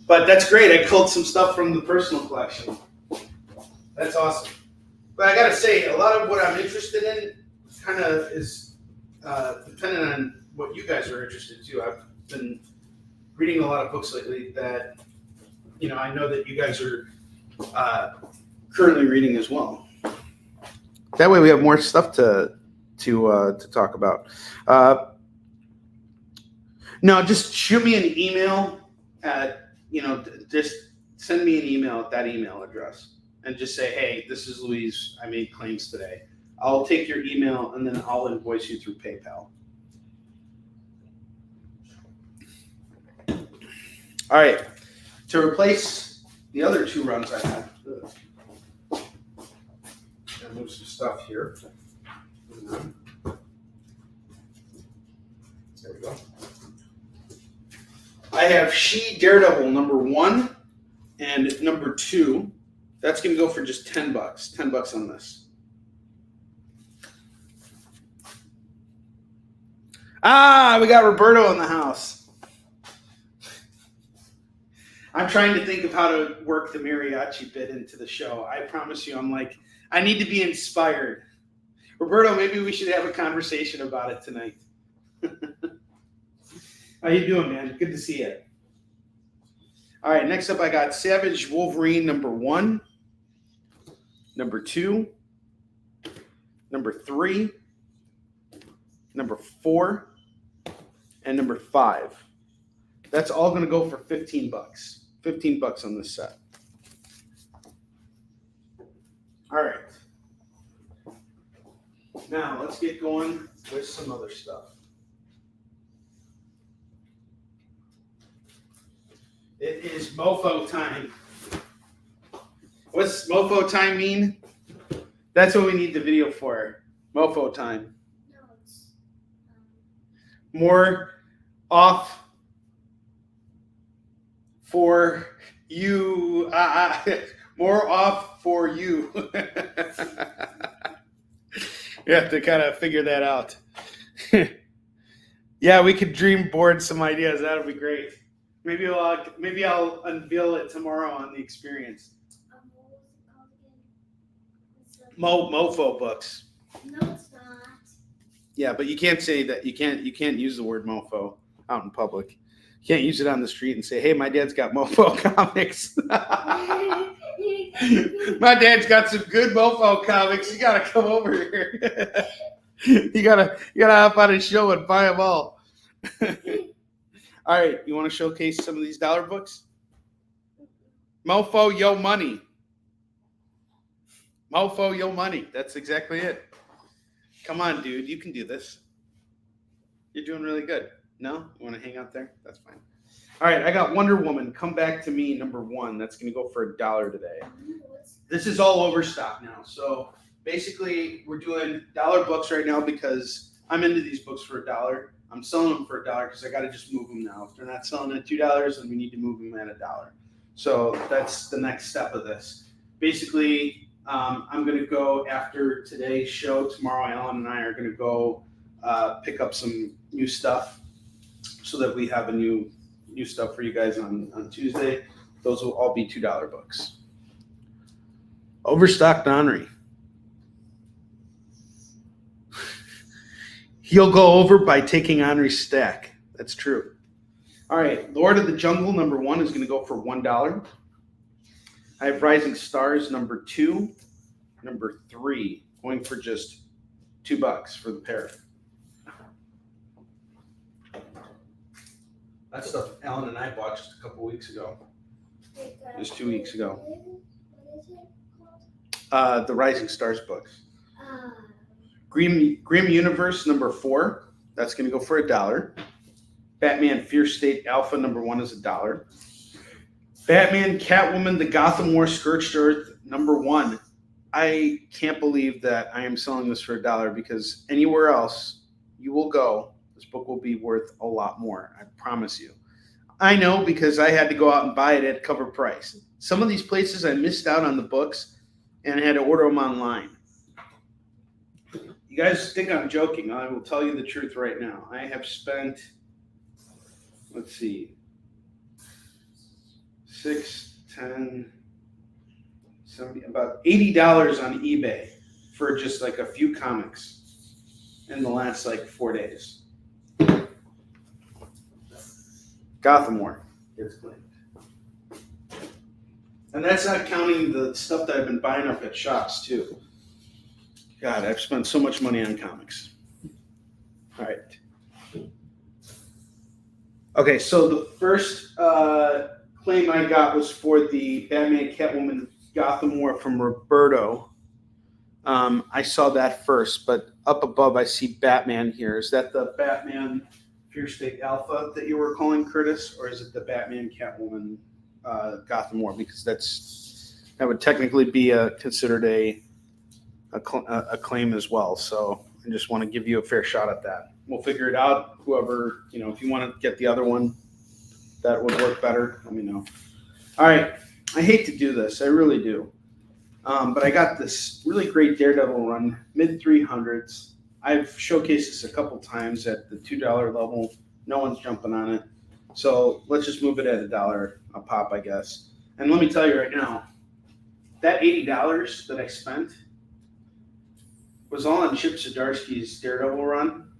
But that's great. I culled some stuff from the personal collection. That's awesome. But I got to say, a lot of what I'm interested in kind of is dependent on what you guys are interested in too. I've been reading a lot of books lately that, I know that you guys are currently reading as well. That way we have more stuff to talk about. No, just shoot me an email at, just send me an email at that email address and just say, hey, this is Louise. I made claims today. I'll take your email and then I'll invoice you through PayPal. All right. To replace the other 2 runs I had, I'll move some stuff here. There we go. I have She Daredevil number 1 and number 2. That's going to go for just $10. $10 on this. We got Roberto in the house. I'm trying to think of how to work the mariachi bit into the show. I promise you, I need to be inspired. Roberto, maybe we should have a conversation about it tonight. How you doing, man? Good to see you. All right, next up I got Savage Wolverine number 1, number 2, number 3, number 4, and number 5. That's all going to go for $15. $15 on this set. All right. Now let's get going with some other stuff. It is MOFO time. What's MOFO time mean? That's what we need the video for. MOFO time. No, it's More off for you. More off for you. You have to kind of figure that out. Yeah, we could dream board some ideas. That would be great. Maybe I'll unveil it tomorrow on the experience. what was it called again? MOFO books. No, it's not. Yeah, but you can't say that. You can't use the word MOFO out in public. You can't use it on the street and say, "Hey, my dad's got MOFO comics." My dad's got some good MOFO comics. You gotta come over here. you gotta hop on his show and buy them all. All right, you want to showcase some of these dollar books? MOFO Yo Money. MOFO Yo Money. That's exactly it. Come on, dude. You can do this. You're doing really good. No? You want to hang out there? That's fine. All right, I got Wonder Woman, Come Back to Me, number 1. That's going to go for $1 today. This is all overstock now. So basically, we're doing dollar books right now because I'm into these books for $1. I'm selling them for $1 because I got to just move them now. If they're not selling at $2, then we need to move them at $1. So that's the next step of this. Basically, I'm going to go after today's show. Tomorrow, Alan and I are going to go pick up some new stuff so that we have a new stuff for you guys on Tuesday. Those will all be $2 books. Overstocked Onrie. He'll go over by taking Onrie's stack. That's true. All right, Lord of the Jungle number 1 is going to go for $1. I have Rising Stars number 2, number 3 going for just $2 for the pair. That stuff Alan and I bought just a couple weeks ago. It was 2 weeks ago. What is it called? The Rising Stars books. Grim Universe number 4. That's going to go for $1. Batman Fierce State Alpha number 1 is $1. Batman Catwoman The Gotham War Scorched Earth number 1. I can't believe that I am selling this for $1 because anywhere else you will go, This book will be worth a lot more. I promise you. I know because I had to go out and buy it at cover price. Some of these places I missed out on the books and had to order them online. You guys think I'm joking. I will tell you the truth right now. I have spent, let's see, 6, 10, 70, about $80 on eBay for just like a few comics in the last like 4 days. Gotham War gets claimed. And that's not counting the stuff that I've been buying up at shops too. God, I've spent so much money on comics. All right. Okay, so the first claim I got was for the Batman Catwoman Gotham War from Roberto. I saw that first, but up above I see Batman here. Is that the Batman Fear State Alpha that you were calling, Curtis? Or is it the Batman Catwoman Gotham War? Because that would technically be considered a claim as well. So I just want to give you a fair shot at that. We'll figure it out. Whoever, if you want to get the other one that would work better, let me know. All right. I hate to do this. I really do. But I got this really great Daredevil run, mid 300s. I've showcased this a couple times at the $2 level. No one's jumping on it. So let's just move it at $1 a pop, I guess. And let me tell you right now, that $80 that I spent was all on Chip Zdarsky's Daredevil run,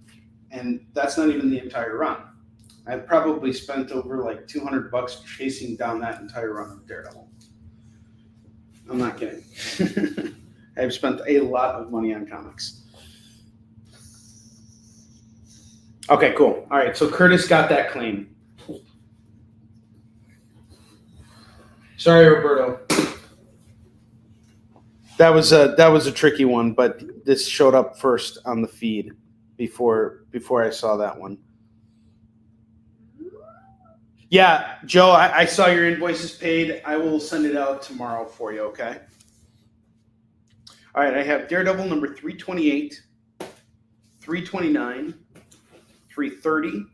and that's not even the entire run. I probably spent over like $200 chasing down that entire run of Daredevil. I'm not kidding. I've spent a lot of money on comics. Okay, cool. All right, so Curtis got that claim. Sorry, Roberto. That was a tricky one, but this showed up first on the feed before I saw that one. Yeah, Joe, I saw your invoices paid. I will send it out tomorrow for you, okay? All right, I have Daredevil number 328, 329, 330,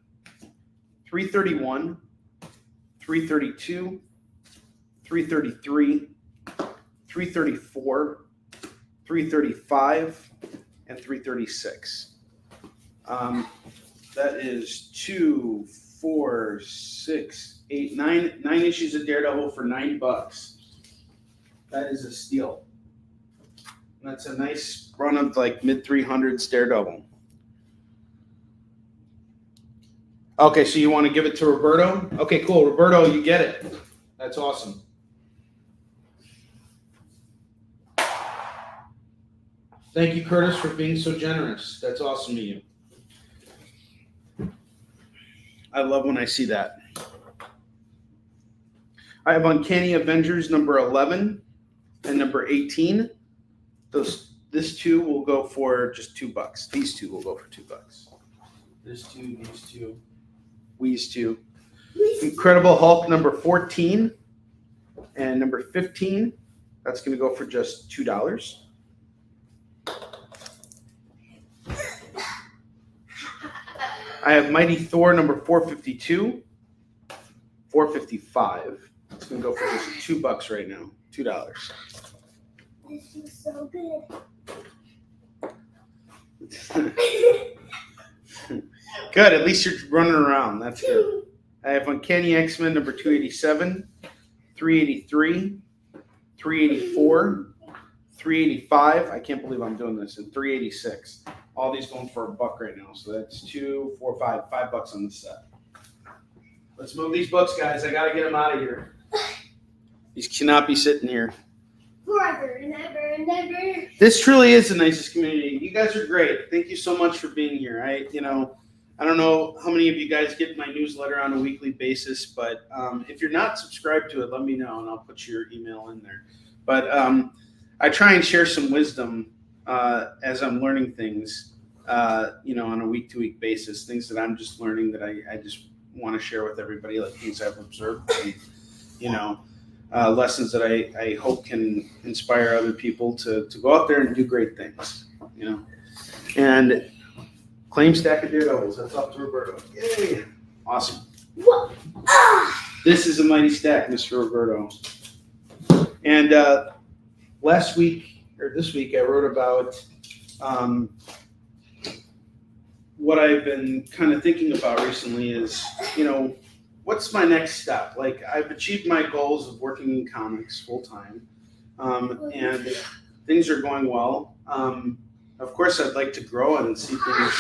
331, 332, 333, 334, 335, and 336. That is 2, 4, 6, 8, 9 issues of Daredevil for $9. That is a steal. And that's a nice run of like mid 300s Daredevil. Okay, so you want to give it to Roberto? Okay, cool. Roberto, you get it. That's awesome. Thank you, Curtis, for being so generous. That's awesome of you. I love when I see that. I have Uncanny Avengers number 11 and number 18. This two will go for just $2. These two will go for $2. This two, these two, these two. Incredible Hulk number 14 and number 15. That's going to go for just $2. I have Mighty Thor number 452, 455. It's going to go for just $2 right now. $2. This is so good. Good. At least you're running around. That's good. I have Uncanny X-Men number 287, 383, 384, 385. I can't believe I'm doing this. And 386. All these going for $1 right now. So that's 2, 4, 5. $5 on the set. Let's move these books, guys. I got to get them out of here. These cannot be sitting here. Forever and ever and ever. This truly is the nicest community. You guys are great. Thank you so much for being here. I don't know how many of you guys get my newsletter on a weekly basis, but if you're not subscribed to it, let me know and I'll put your email in there. But I try and share some wisdom as I'm learning things, on a week-to-week basis, things that I'm just learning that I just want to share with everybody, like things I've observed, and, lessons that I hope can inspire other people to go out there and do great things, And Claim stack of Daredevils. That's off to Roberto. Yay! Awesome. Whoa. Ah. This is a mighty stack, Mr. Roberto. And this week, I wrote about what I've been kind of thinking about recently is, what's my next step? Like, I've achieved my goals of working in comics full time, and things are going well. Of course, I'd like to grow and see things,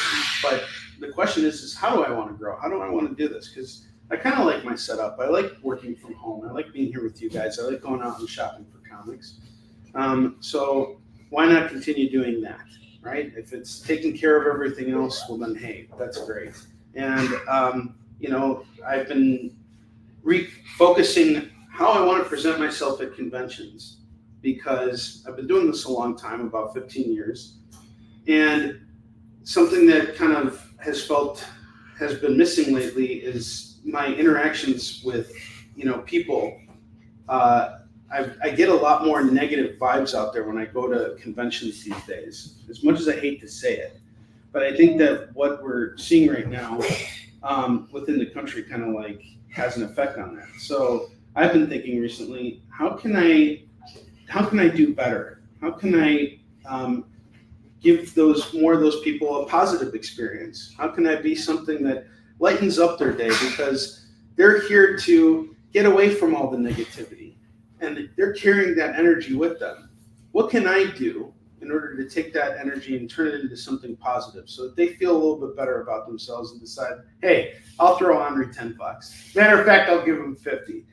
but the question is how do I want to grow? How do I want to do this? Because I kind of like my setup. I like working from home. I like being here with you guys. I like going out and shopping for comics. So why not continue doing that, right? If it's taking care of everything else, well then, hey, that's great. And, I've been refocusing how I want to present myself at conventions, because I've been doing this a long time, about 15 years. And something that kind of has been missing lately is my interactions with, people. I get a lot more negative vibes out there when I go to conventions these days, as much as I hate to say it. But I think that what we're seeing right now within the country kind of like has an effect on that. So I've been thinking recently, how can I do better? How can I give more of those people a positive experience? How can I be something that lightens up their day, because they're here to get away from all the negativity and they're carrying that energy with them. What can I do in order to take that energy and turn it into something positive so that they feel a little bit better about themselves and decide, hey, I'll throw Onrie $10. Matter of fact, I'll give him 50.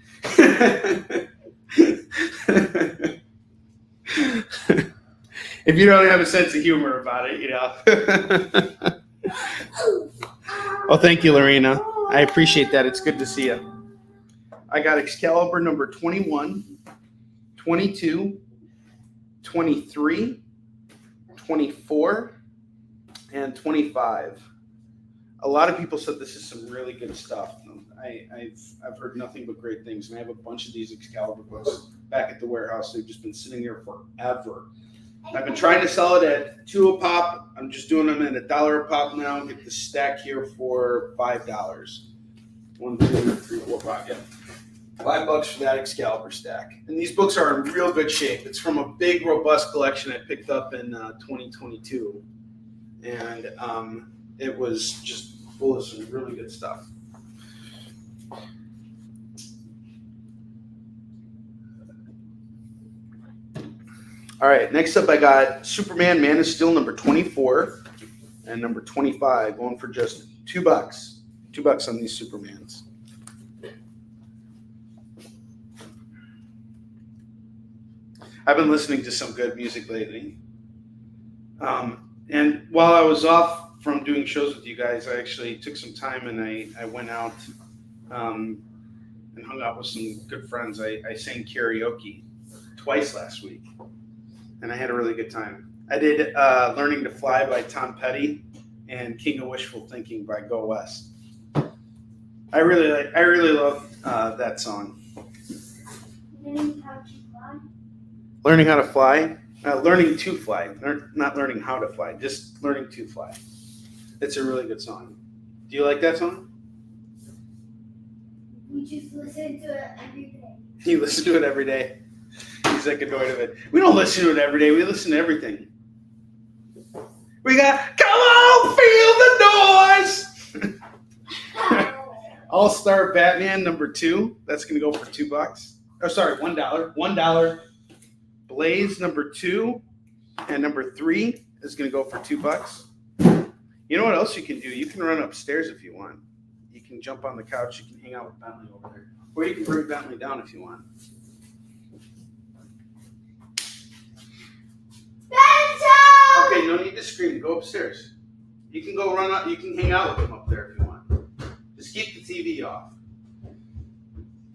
If you don't have a sense of humor about it, Well, thank you, Lorena. I appreciate that. It's good to see you. I got Excalibur number 21, 22, 23, 24, and 25. A lot of people said this is some really good stuff. I've heard nothing but great things, and I have a bunch of these Excalibur books back at the warehouse. They've just been sitting there forever. I've been trying to sell it at $2 a pop. I'm just doing them at $1 a pop now. Get the stack here for $5. 1, 2, 3, 4, 5. Yeah, $5 for that Excalibur stack. And these books are in real good shape. It's from a big, robust collection I picked up in 2022, and it was just full of some really good stuff. All right, next up I got Superman Man of Steel number 24 and number 25, going for just $2. $2 on these Supermans. I've been listening to some good music lately. And while I was off from doing shows with you guys, I actually took some time and I went out and hung out with some good friends. I sang karaoke twice last week, and I had a really good time. I did Learning to Fly by Tom Petty and King of Wishful Thinking by Go West. I really love that song. Learning how to fly? Learning to fly. Not learning how to fly, just learning to fly. It's a really good song. Do you like that song? We just listen to it every day. You listen to it every day? He's like annoyed of it. We don't listen to it every day. We listen to everything. We got, come on, feel the noise. All-Star Batman number 2. That's going to go for $2. Oh, sorry, $1. $1. Blaze number 2 and number 3 is going to go for $2. You know what else you can do? You can run upstairs if you want. You can jump on the couch. You can hang out with Bentley over there. Or you can bring Bentley down if you want. Okay, no need to scream. Go upstairs. You can go run up. You can hang out with him up there if you want. Just keep the TV off.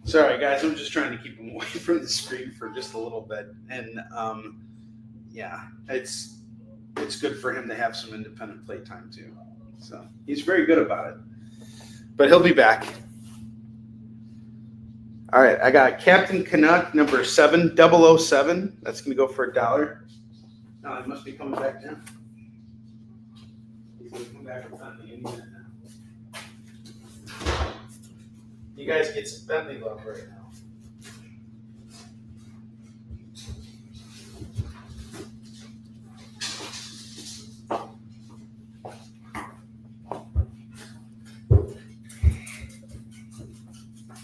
Sorry, guys. I'm just trying to keep him away from the screen for just a little bit. And, yeah, it's good for him to have some independent playtime, too. So he's very good about it. But he'll be back. All right, I got Captain Canuck number 7007. That's going to go for $1. Now I must be coming back down. He's gonna come back with Bentley any minute now. You guys get some Bentley love right now.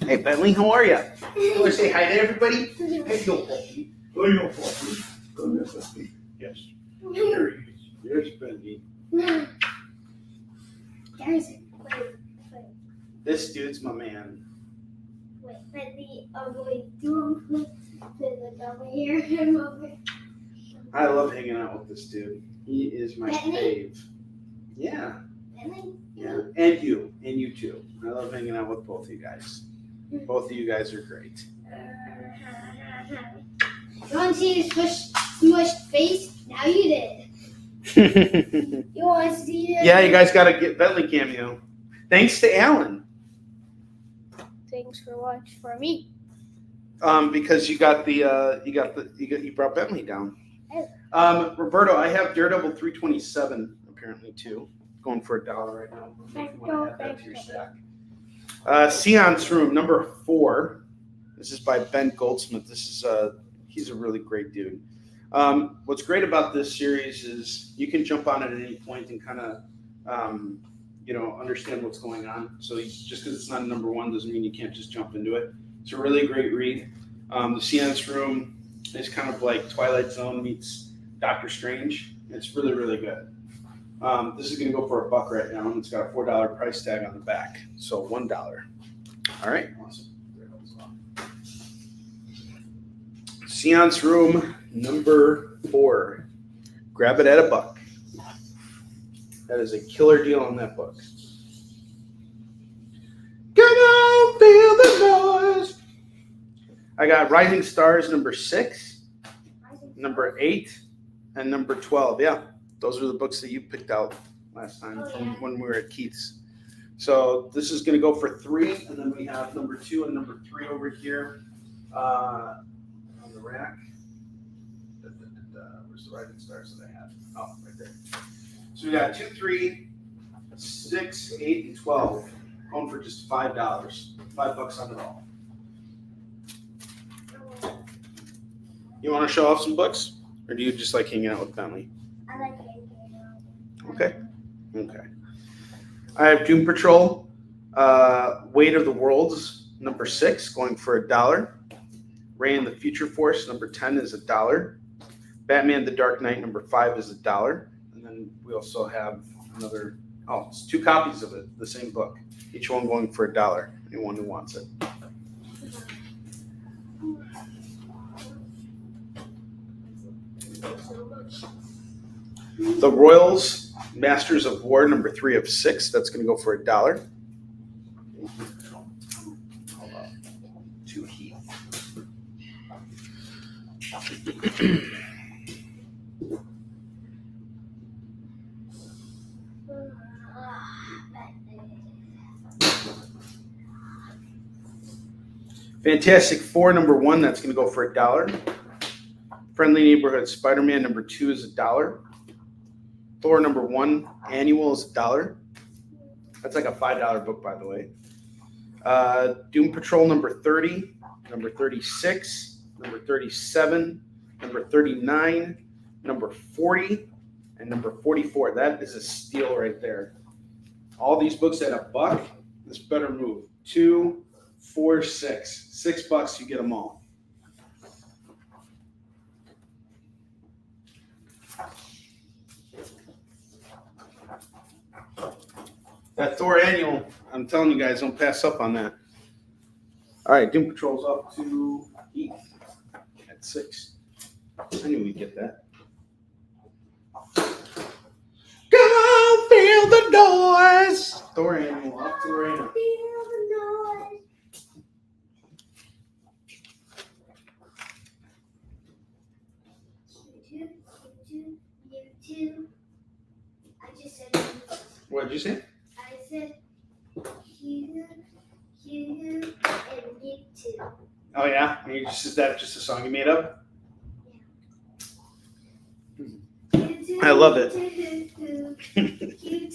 Hey Bentley, how are you? You want to say hi to everybody? Hey, yo, Puppy. Oh, yo, Puppy. Oh, yes, Puppy. Yes. There he is. There's Bentley. Guys, wait. This dude's my man. Wait, do the over here and over. I love hanging out with this dude. He is my Bentley? fave. Yeah. Bentley? Yeah. And you too. I love hanging out with both of you guys. Both of you guys are great. You want to see his smushed face? Now you did. You want to see it? Yeah, you guys got to get Bentley cameo. Thanks to Alan. Thanks for watching for me. Because you got you brought Bentley down. Roberto, I have Daredevil 327 apparently too, going for $1 right now. If you want to add that to your stack. Sion's Room number 4. This is by Ben Goldsmith. This is he's a really great dude. What's great about this series is you can jump on it at any point and kind of understand what's going on. So just because it's not a number 1 doesn't mean you can't just jump into it. It's a really great read. The Sion's Room is kind of like Twilight Zone meets Doctor Strange. It's really, really good. This is going to go for $1 right now, and it's got a $4 price tag on the back. So $1. All right. Awesome. Sion's Room number 4. Grab it at $1. That is a killer deal on that book. Come on, feel the noise. I got Rising Stars number 6, number 8, and number 12. Yeah, those are the books that you picked out last time from when we were at Keith's. So this is going to go for $3, and then we have number 2 and number 3 over here on the rack. Where's the Rising Stars that I had? Oh, right there. So we got 2, 3, 6, 8, and 12. Going for just $5. $5 on it all. You want to show off some books? Or do you just like hanging out with Bentley? I like hanging out. Okay. I have Doom Patrol, Weight of the Worlds, number 6, going for $1. Ray and the Future Force, number 10, is $1. Batman the Dark Knight, number 5, is $1. And then we also have another, it's 2 copies of it, the same book. Each one going for $1. Anyone who wants it. The Royals, Masters of War, number 3 of 6. That's going to go for $1. To Heath. Fantastic Four, number 1. That's going to go for $1. Friendly Neighborhood Spider-Man, number 2, is $1. Thor number 1 annual is $1. That's like a $5 book, by the way. Doom Patrol number 30, number 36, number 37, number 39, number 40, and number 44. That is a steal right there. All these books at $1. This better move. 2, 4, 6. $6, you get them all. That Thor annual, I'm telling you guys, don't pass up on that. All right, Doom Patrol's up to Heath at 6. I knew we'd get that. Come on, feel the noise. Thor annual up to Lorena. Feel the noise. You. I just said. What did you say? I said you, and you too. Oh yeah, is that just a song you made up? Yeah. I love it. You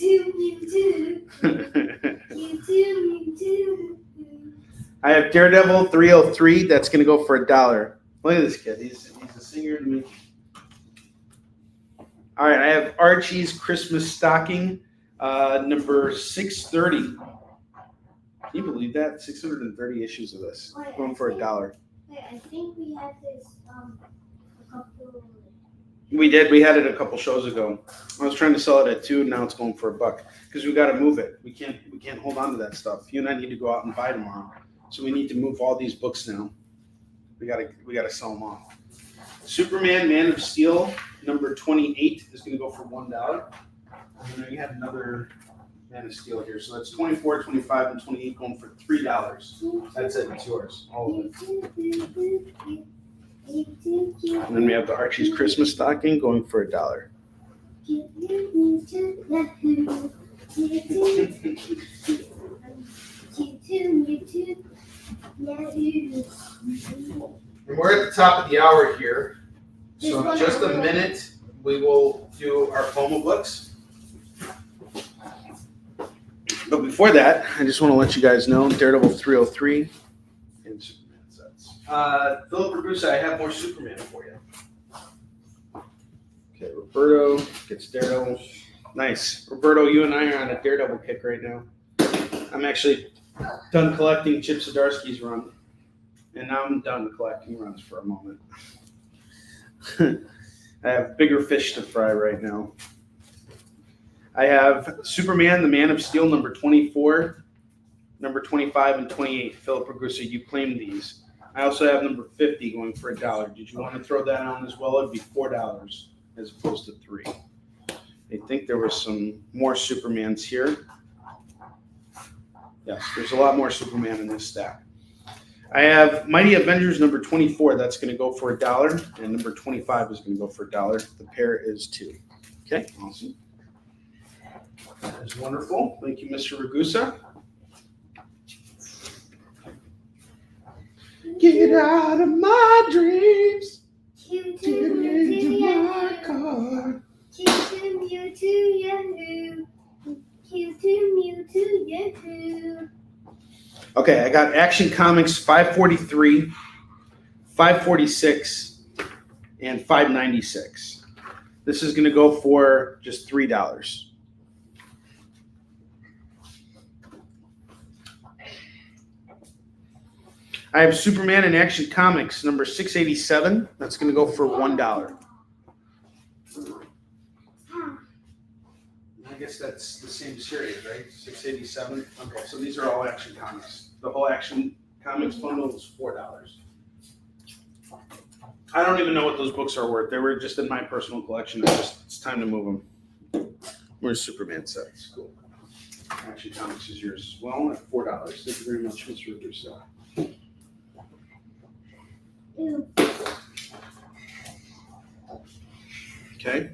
I have Daredevil 303. That's going to go for $1. Look at this kid. He's a singer to me. All right, I have Archie's Christmas Stocking, number 630. Can you believe that? 630 issues of this. Going for $1. Wait, I think we had this a couple. We did. We had it a couple shows ago. I was trying to sell it at $2, and now it's going for $1 because we got to move it. We can't hold on to that stuff. You and I need to go out and buy tomorrow, so we need to move all these books now. We gotta sell them off. Superman, Man of Steel, number 28 is going to go for $1. And then you had another Man of Steel here, so that's 24, 25, and 28 going for $3. That's it. It's yours. All of it. And then we have the Archie's Christmas Stocking going for $1. And we're at the top of the hour here, so in just a minute we will do our FOMO books. But before that, I just want to let you guys know Daredevil 303 and Superman sets. Philip Ragusa, I have more Superman for you. Okay, Roberto gets Daredevil. Nice. Roberto, you and I are on a Daredevil kick right now. I'm actually done collecting Chip Zdarsky's run, and now I'm done collecting runs for a moment. I have bigger fish to fry right now. I have Superman, the Man of Steel, number 24, number 25, and 28. Philip Ragusa, you claimed these. I also have number 50 going for $1. Did you want to throw that on as well? It'd be $4 as opposed to $3. I think there were some more Supermans here. Yes, there's a lot more Superman in this stack. I have Mighty Avengers number 24. That's going to go for $1, and number 25 is going to go for $1. The pair is $2. Okay, awesome. That is wonderful. Thank you, Mr. Ragusa. Get out of my dreams. Get into my car. Okay, I got Action Comics 543, 546, and 596. This is going to go for just $3. I have Superman in Action Comics number 687. That's going to go for $1. I guess that's the same series, right? 687. Okay, so these are all Action Comics. The whole Action Comics bundle is $4. I don't even know what those books are worth. They were just in my personal collection. It's time to move them. Where's Superman sets? Cool. Action Comics is yours as well at $4. Thank you very much, Mr. Russo. Okay.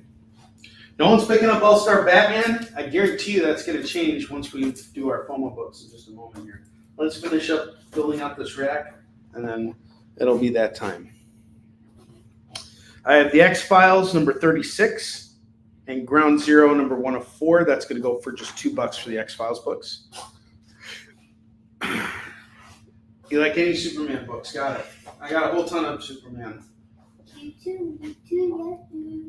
No one's picking up All-Star Batman. I guarantee you that's going to change once we do our FOMO books in just a moment here. Let's finish up filling out this rack, and then it'll be that time. I have the X-Files number 36 and Ground Zero number 104. That's going to go for just $2 for the X-Files books. You like any Superman books? Got it. I got a whole ton of Superman.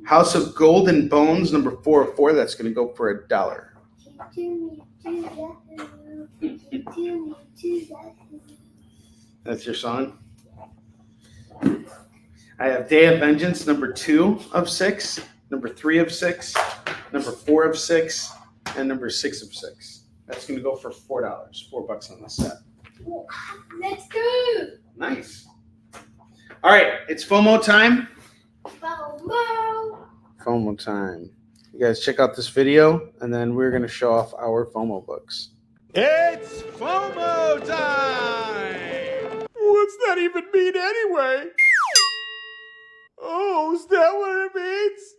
House of Gold and Bones, number 404. That's going to go for $1. That's your song? I have Day of Vengeance, number 2 of 6, number 3 of 6, number 4 of 6, and number 6 of 6. That's going to go for $4. $4 on the set. Let's go. Nice. All right, it's FOMO time. FOMO time. You guys check out this video, and then we're going to show off our FOMO books. It's FOMO time! What's that even mean anyway? Oh, is that what it means?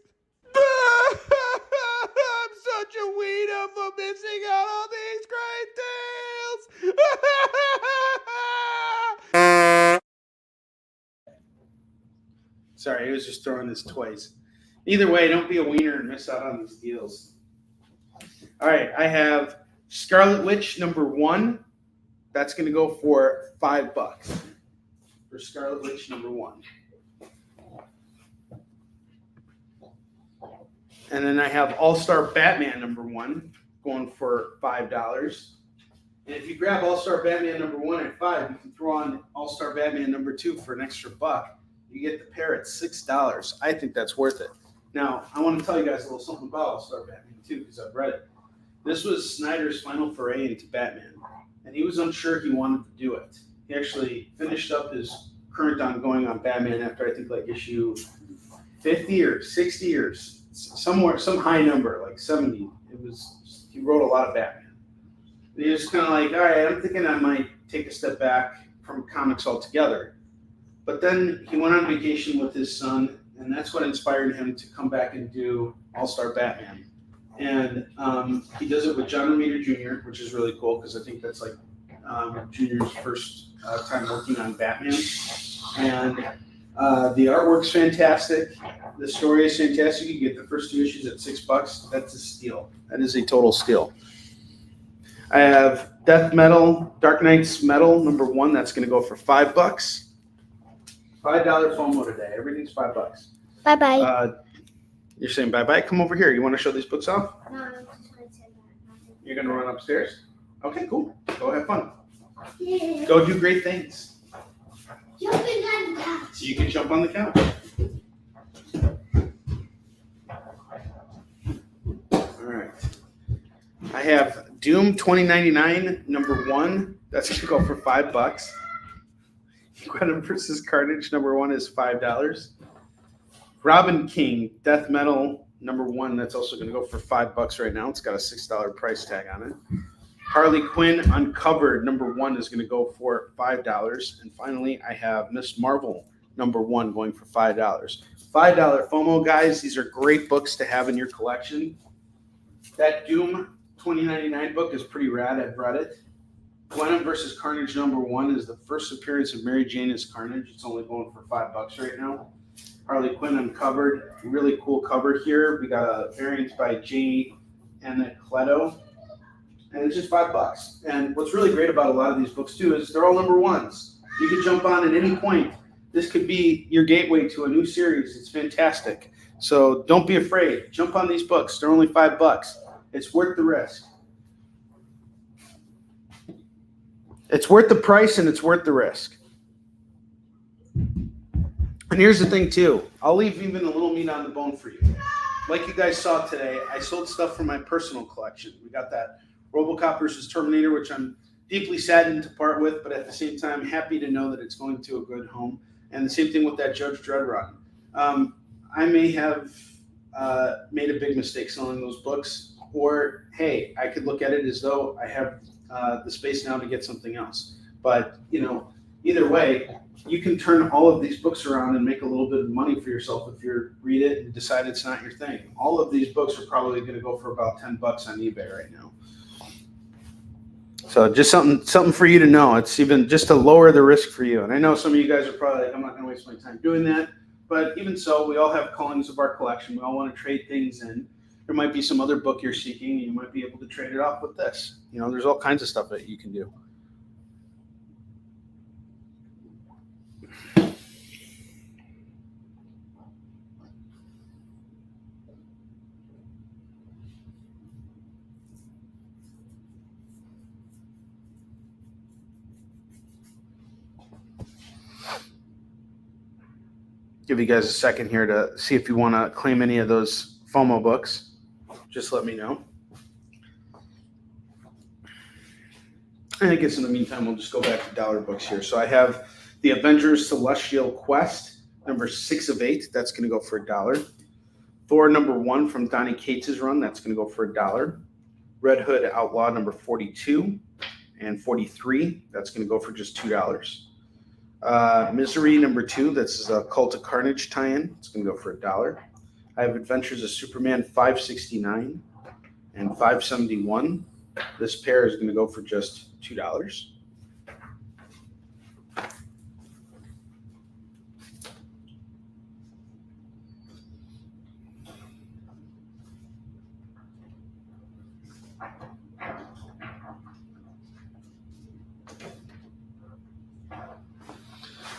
I'm such a wiener for missing out on these great deals! Sorry, he was just throwing his toys. Either way, don't be a wiener and miss out on these deals. All right, I have Scarlet Witch #1. That's going to go for $5 for Scarlet Witch #1. And then I have All-Star Batman #1 going for $5. And if you grab All-Star Batman #1 at $5, you can throw on All-Star Batman #2 for an extra $1. You get the pair at $6. I think that's worth it. Now, I want to tell you guys a little something about All-Star Batman too, because I've read it. This was Snyder's final foray into Batman, and he was unsure he wanted to do it. He actually finished up his current ongoing on Batman after I think like issue 50 or 60 or somewhere, some high number, like 70. He wrote a lot of Batman. And he was kind of like, all right, I'm thinking I might take a step back from comics altogether. But then he went on vacation with his son, and that's what inspired him to come back and do All-Star Batman. And he does it with John Romita Jr., which is really cool because I think that's like Jr.'s first time working on Batman. And the artwork's fantastic. The story is fantastic. You get the first 2 issues at $6. That's a steal. That is a total steal. I have Dark Knight's Metal #1. That's going to go for $5. $5 FOMO today. Everything's $5. Bye-bye. You're saying bye-bye? Come over here. You want to show these books off? No, I just want to say that. You're going to run upstairs? Okay, cool. Go have fun. Yeah. Go do great things. Jumping on the couch. So you can jump on the couch. All right. I have Doom 2099 #1. That's going to go for $5. Venom vs. Carnage #1 is $5. Robin King Death Metal #1. That's also going to go for $5 right now. It's got a $6 price tag on it. Harley Quinn Uncovered #1 is going to go for $5. And finally, I have Miss Marvel #1 going for $5. $5 FOMO, guys. These are great books to have in your collection. That Doom 2099 book is pretty rad. I've read it. Venom vs. Carnage #1 is the first appearance of Mary Jane as Carnage. It's only going for $5 right now. Harley Quinn Uncovered, really cool cover here. We got a variant by Jamie Anacleto, and it's just $5. And what's really great about a lot of these books too is they're all #1s. You can jump on at any point. This could be your gateway to a new series. It's fantastic. So don't be afraid. Jump on these books. They're only $5. It's worth the risk. It's worth the price and it's worth the risk. And here's the thing too. I'll leave even a little meat on the bone for you. Like you guys saw today, I sold stuff from my personal collection. We got that RoboCop versus Terminator, which I'm deeply saddened to part with, but at the same time, happy to know that it's going to a good home. And the same thing with that Judge Dredd run. I may have made a big mistake selling those books, or hey, I could look at it as though I have the space now to get something else. But either way, you can turn all of these books around and make a little bit of money for yourself if you read it and decide it's not your thing. All of these books are probably going to go for about $10 on eBay right now. So just something for you to know. It's even just to lower the risk for you. And I know some of you guys are probably like, I'm not going to waste my time doing that. But even so, we all have callings of our collection. We all want to trade things in. There might be some other book you're seeking, and you might be able to trade it off with this. There's all kinds of stuff that you can do. Give you guys a second here to see if you want to claim any of those FOMO books. Just let me know. And I guess in the meantime, we'll just go back to dollar books here. So I have the Avengers Celestial Quest, #6 of 8. That's going to go for $1. Thor #1 from Donny Cates' run. That's going to go for $1. Red Hood Outlaw #42 and 43. That's going to go for just $2. Misery #2. This is a Cult of Carnage tie-in. It's going to go for $1. I have Adventures of Superman 569 and 571. This pair is going to go for just $2.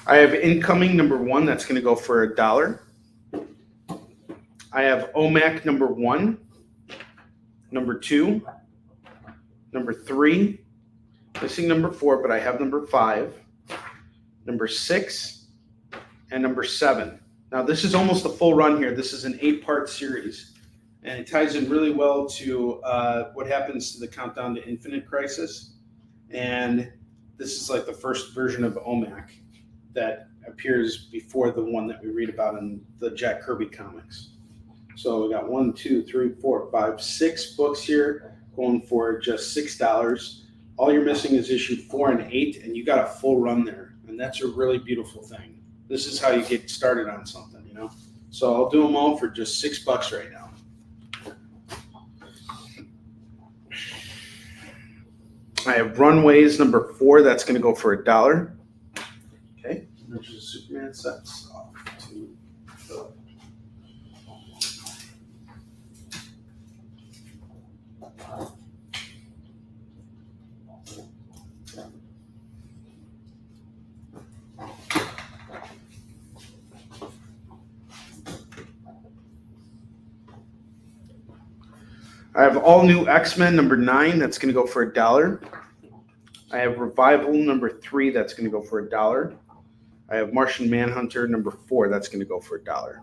I have incoming number 1. That's going to go for $1. I have OMAC number 1, number 2, number 3, missing number 4, but I have number 5, number 6, and number 7. Now this is almost a full run here. This is an 8-part series, and it ties in really well to what happens to the Countdown to Infinite crisis. And this is like the first version of OMAC that appears before the one that we read about in the Jack Kirby comics. So we got 1, 2, 3, 4, 5, 6 books here going for just $6. All you're missing is issue 4 and 8, and you got a full run there. And that's a really beautiful thing. This is how you get started on something, you know? So I'll do them all for just $6 right now. I have Runways number 4. That's going to go for $1. Okay, there's just Superman sets off to Philip. I have All New X-Men number 9. That's going to go for $1. I have Revival number 3. That's going to go for $1. I have Martian Manhunter number 4. That's going to go for $1.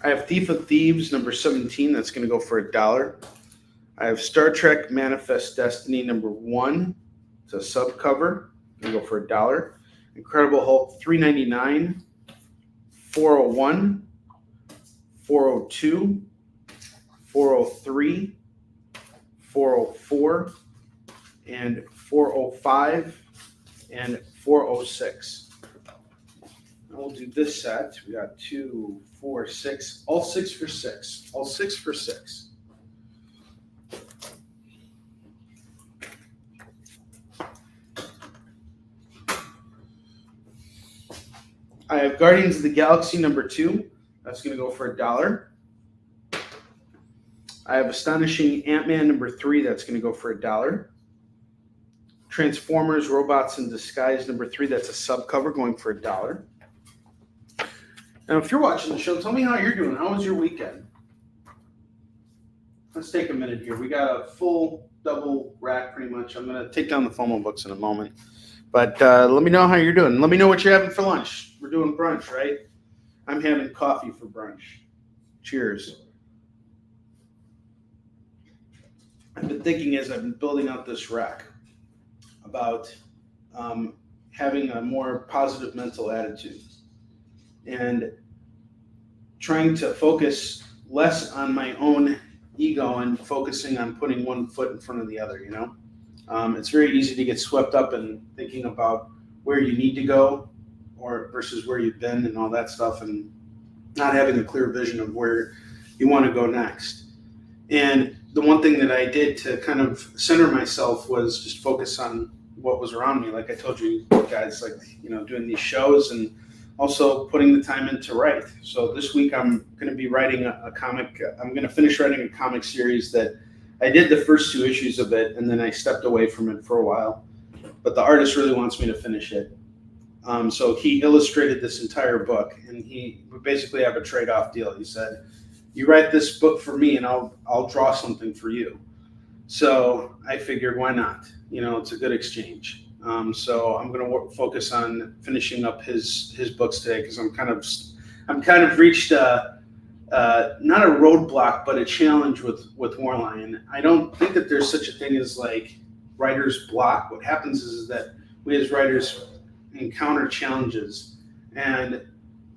I have Thief of Thieves number 17. That's going to go for $1. I have Star Trek Manifest Destiny number 1. It's a subcover. Going to go for $1. Incredible Hulk $3.99. 401. 402. 403. 404. And 405. And 406. We'll do this set. We got 2, 4, 6, all 6 for 6. All 6 for 6. I have Guardians of the Galaxy number 2. That's going to go for $1. I have Astonishing Ant-Man number 3. That's going to go for $1. Transformers Robots in Disguise number 3. That's a subcover going for $1. Now, if you're watching the show, tell me how you're doing. How was your weekend? Let's take a minute here. We got a full double rack pretty much. I'm going to take down the FOMO books in a moment. But let me know how you're doing. Let me know what you're having for lunch. We're doing brunch, right? I'm having coffee for brunch. Cheers. I've been thinking as I've been building out this rack about having a more positive mental attitude and trying to focus less on my own ego and focusing on putting one foot in front of the other, you know? It's very easy to get swept up in thinking about where you need to go or versus where you've been and all that stuff and not having a clear vision of where you want to go next. And the one thing that I did to kind of center myself was just focus on what was around me. Like I told you guys, like, you know, doing these shows and also putting the time in to write. So this week I'm going to be writing a comic. I'm going to finish writing a comic series that I did the first 2 issues of it, and then I stepped away from it for a while. But the artist really wants me to finish it. So he illustrated this entire book, and we basically have a trade-off deal. He said, you write this book for me, and I'll draw something for you. So I figured, why not? You know, it's a good exchange. So I'm going to focus on finishing up his books today because I'm kind of reached not a roadblock but a challenge with Warline. I don't think that there's such a thing as like writer's block. What happens is that we as writers encounter challenges, and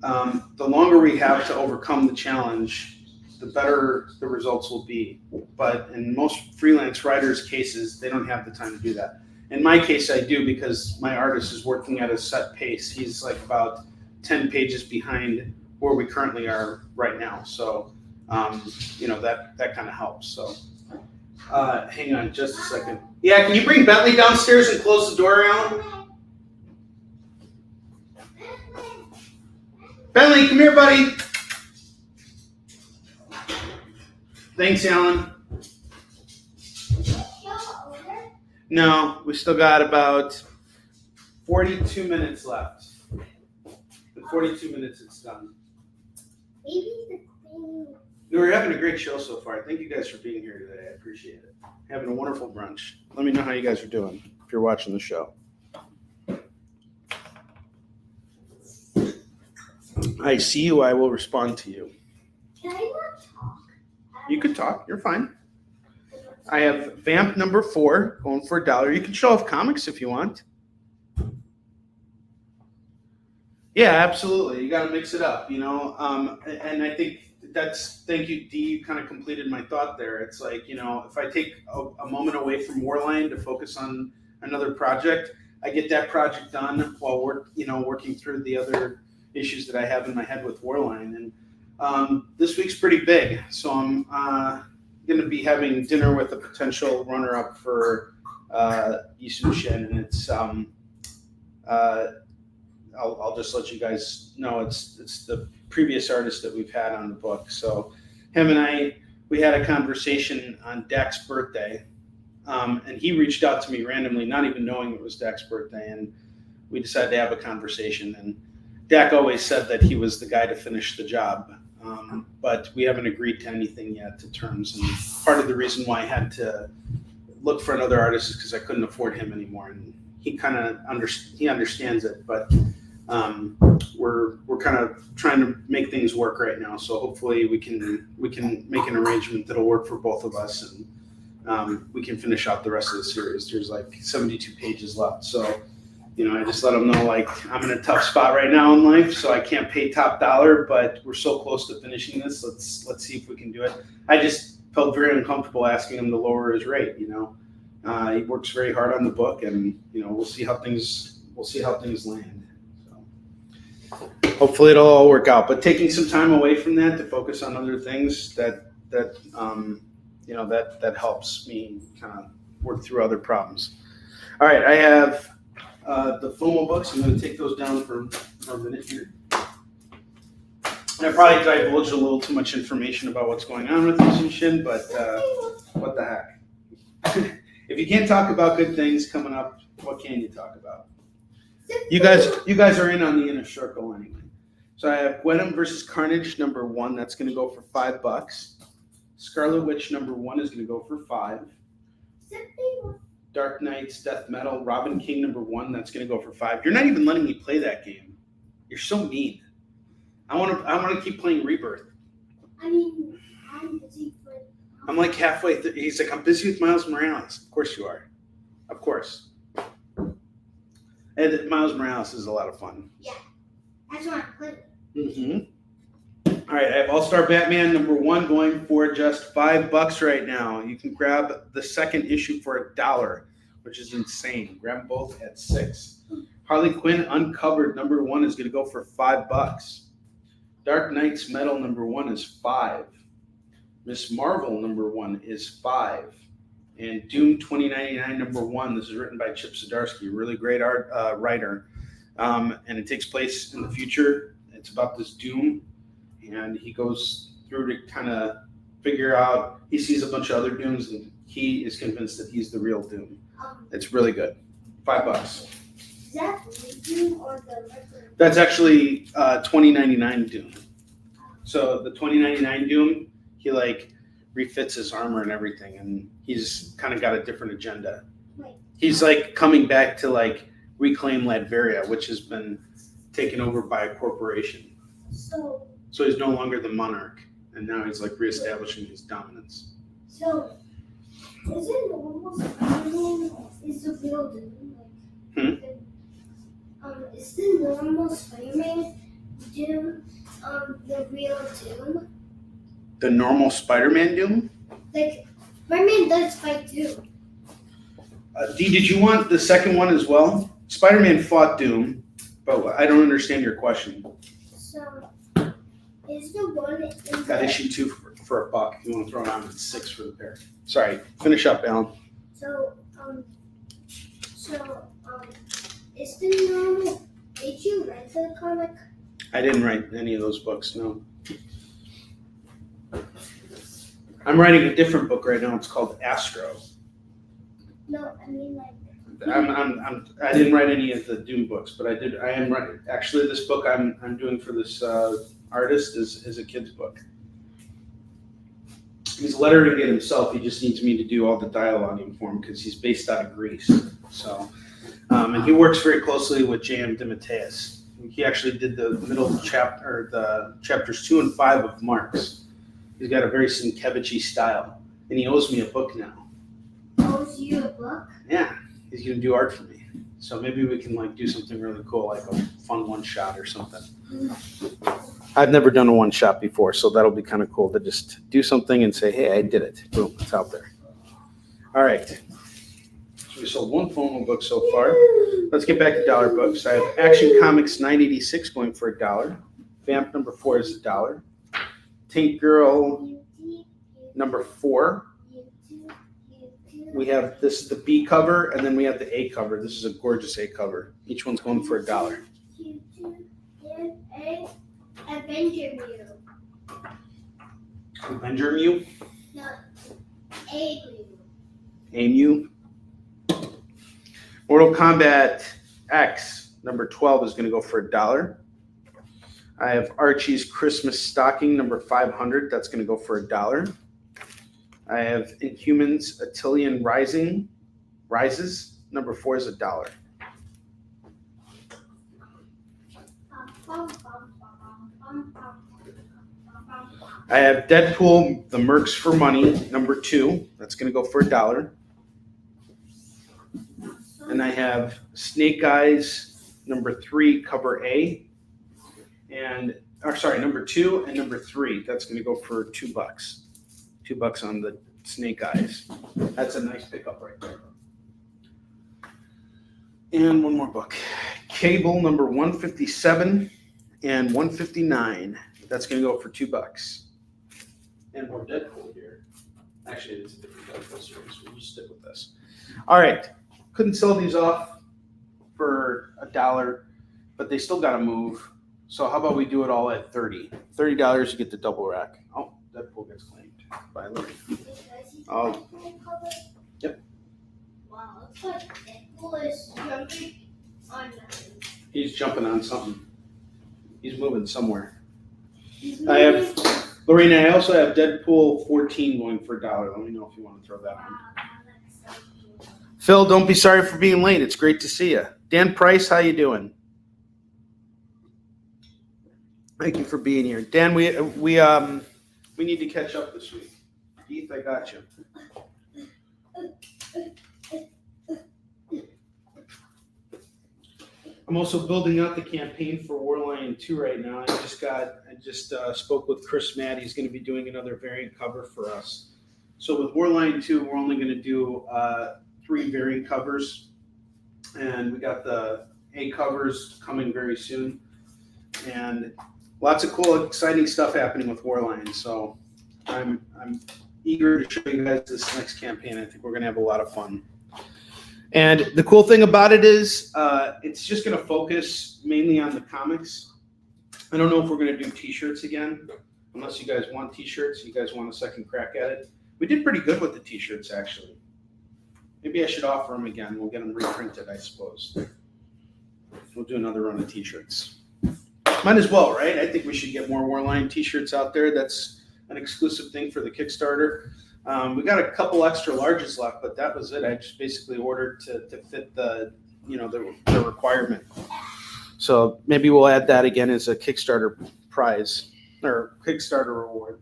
the longer we have to overcome the challenge, the better the results will be. But in most freelance writers' cases, they don't have the time to do that. In my case, I do, because my artist is working at a set pace. He's like about 10 pages behind where we currently are right now. So, that kind of helps. So, hang on just a second. Yeah, can you bring Bentley downstairs and close the door, Alan? Bentley, come here, buddy. Thanks, Alan. No, we still got about 42 minutes left. In 42 minutes, it's done. Maybe the thing. We're having a great show so far. Thank you guys for being here today. I appreciate it. Having a wonderful brunch. Let me know how you guys are doing if you're watching the show. I see you. I will respond to you. Can I not talk? You could talk. You're fine. I have Vamp number 4 going for $1. You can show off comics if you want. Yeah, absolutely. You got to mix it up, and I think thank you, Dee. You kind of completed my thought there. It's like, if I take a moment away from Warline to focus on another project, I get that project done while working through the other issues that I have in my head with Warline. And this week's pretty big, so I'm going to be having dinner with a potential runner-up for Yisun Shin, and it's I'll just let you guys know it's the previous artist that we've had on the book. So him and we had a conversation on Dak's birthday, and he reached out to me randomly, not even knowing it was Dak's birthday, and we decided to have a conversation. And Dak always said that he was the guy to finish the job, but we haven't agreed to anything yet, to terms. And part of the reason why I had to look for another artist is because I couldn't afford him anymore, and he kind of understands it, but we're kind of trying to make things work right now. So hopefully we can make an arrangement that'll work for both of us, and we can finish out the rest of the series. There's like 72 pages left, so I just let them know, like, I'm in a tough spot right now in life, so I can't pay top dollar, but we're so close to finishing this. Let's see if we can do it. I just felt very uncomfortable asking him to lower his rate. He works very hard on the book, and we'll see how things land. So hopefully it'll all work out. But taking some time away from that to focus on other things that helps me kind of work through other problems. All right, I have the FOMO books. I'm going to take those down for a minute here. And I probably divulged a little too much information about what's going on with Yisun Shin, but what the heck. If you can't talk about good things coming up, what can you talk about? You guys are in on the inner circle anyway. So I have Gwenom versus Carnage number 1. That's going to go for $5. Scarlet Witch number 1 is going to go for $5. Dark Knight's Death Metal Robin King number 1. That's going to go for $5. You're not even letting me play that game. You're so mean. I want to keep playing Rebirth. I'm busy. I'm like halfway through. He's like, I'm busy with Miles Morales. Of course you are. Of course. And Miles Morales is a lot of fun. Yeah. That's why I played. Mm-hmm. All right, I have All-Star Batman number 1 going for just $5 right now. You can grab the second issue for $1, which is insane. Grab them both at $6. Harley Quinn Uncovered number 1 is going to go for $5. Dark Knight's Metal number 1 is $5. Miss Marvel number 1 is $5. And Doom 2099 number 1. This is written by Chip Zdarsky, a really great writer. And it takes place in the future. It's about this Doom, and he goes through to kind of figure out. He sees a bunch of other Dooms, and he is convinced that he's the real Doom. It's really good. $5. Is that the Doom or the regular? That's actually 2099 Doom. So the 2099 Doom, he refits his armor and everything, and he's kind of got a different agenda. Wait. He's coming back to reclaim Latveria, which has been taken over by a corporation. So he's no longer the monarch, and now he's reestablishing his dominance. So is it normal Spider-Man is the real Doom? Is the normal Spider-Man Doom, the real Doom? The normal Spider-Man Doom? Like, Spider-Man does fight Doom. Dee, did you want the second one as well? Spider-Man fought Doom, but I don't understand your question. So, is the one in Got issue 2 for $1. If you want to throw it on, it's $6 for the pair. Sorry, finish up, Alan. So, is the normal? Did you read the comic? I didn't write any of those books, no. I'm writing a different book right now. It's called Astro. No, I mean like. I didn't write any of the Doom books, but I am writing. Actually, this book I'm doing for this artist is a kid's book. He's lettering it himself. He just needs me to do all the dialoguing for him because he's based out of Greece. So, and he works very closely with J.M. DeMatteis. He actually did the middle chapter, the chapters 2 and 5 of Marx. He's got a very Sienkiewicz-y style, and he owes me a book now. Owes you a book? Yeah, he's gonna do art for me. So maybe we can like do something really cool, like a fun one shot or something. I've never done a one shot before, so that'll be kind of cool to just do something and say, hey, I did it. Boom, it's out there. All right. So we sold one FOMO book so far. Let's get back to dollar books. I have Action Comics 986 going for $1. Vamp number 4 is $1. Tank Girl number 4. We have this is the B cover, and then we have the A cover. This is a gorgeous A cover. Each one's going for $1. Avenger Mew. Avenger Mew? No, A Mew. A Mew. Mortal Kombat X number 12 is going to go for $1. I have Archie's Christmas Stocking number 500. That's going to go for $1. I have Inhumans Attilan Rises number 4 is $1. I have Deadpool, The Mercs for Money, number 2. That's going to go for $1. And I have Snake Eyes, number 3, cover A. Number 2 and number 3. That's going to go for $2. $2 on the Snake Eyes. That's a nice pickup right there. And one more book. Cable, number 157 and 159. That's going to go for $2. And more Deadpool here. Actually, it's a different Deadpool series. We'll just stick with this. All right. Couldn't sell these off for $1, but they still got to move. So how about we do it all at $30? $30, you get the double rack. Oh, Deadpool gets claimed by Larry. Oh. Yep. Wow, looks like Deadpool is jumping on nothing. He's jumping on something. He's moving somewhere. He's I have moving. Lorena, I also have Deadpool 14 going for $1. Let me know if you want to throw that on. Wow, that's so cool. Phil, don't be sorry for being late. It's great to see you. Dan Price, how you doing? Thank you for being here. Dan, we need to catch up this week. Keith, I got you. I'm also building out the campaign for Warlion 2 right now. I just spoke with Chris Matt. He's going to be doing another variant cover for us. So with Warlion 2, we're only going to do 3 variant covers, and we got the A covers coming very soon, and lots of cool, exciting stuff happening with Warlion. So I'm eager to show you guys this next campaign. I think we're going to have a lot of fun. And the cool thing about it is it's just going to focus mainly on the comics. I don't know if we're going to do T-shirts again, unless you guys want T-shirts. You guys want a second crack at it. We did pretty good with the T-shirts, actually. Maybe I should offer them again. We'll get them reprinted, I suppose. We'll do another run of T-shirts. Might as well, right? I think we should get more Warline T-shirts out there. That's an exclusive thing for the Kickstarter. We got a couple extra larges left, but that was it. I just basically ordered to fit the requirement. So maybe we'll add that again as a Kickstarter prize or Kickstarter reward.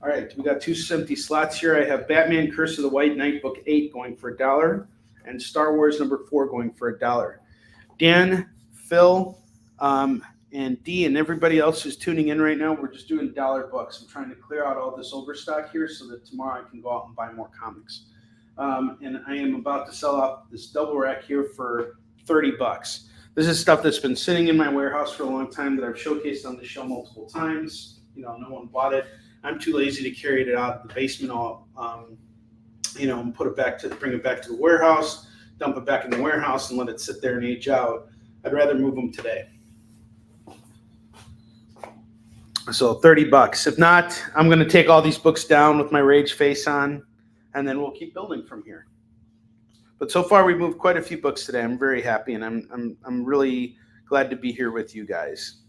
All right, we got 2 empty slots here. I have Batman Curse of the White Knight Book 8 going for $1 and Star Wars number 4 going for $1. Dan, Phil, And D and everybody else who's tuning in right now, we're just doing dollar books. I'm trying to clear out all this overstock here so that tomorrow I can go out and buy more comics. And I am about to sell off this double rack here for $30. This is stuff that's been sitting in my warehouse for a long time that I've showcased on the show multiple times. No one bought it. I'm too lazy to carry it out of the basement all, and bring it back to the warehouse, dump it back in the warehouse and let it sit there and age out. I'd rather move them today. So $30. If not, I'm going to take all these books down with my rage face on, and then we'll keep building from here. But so far, we moved quite a few books today. I'm very happy, and I'm really glad to be here with you guys.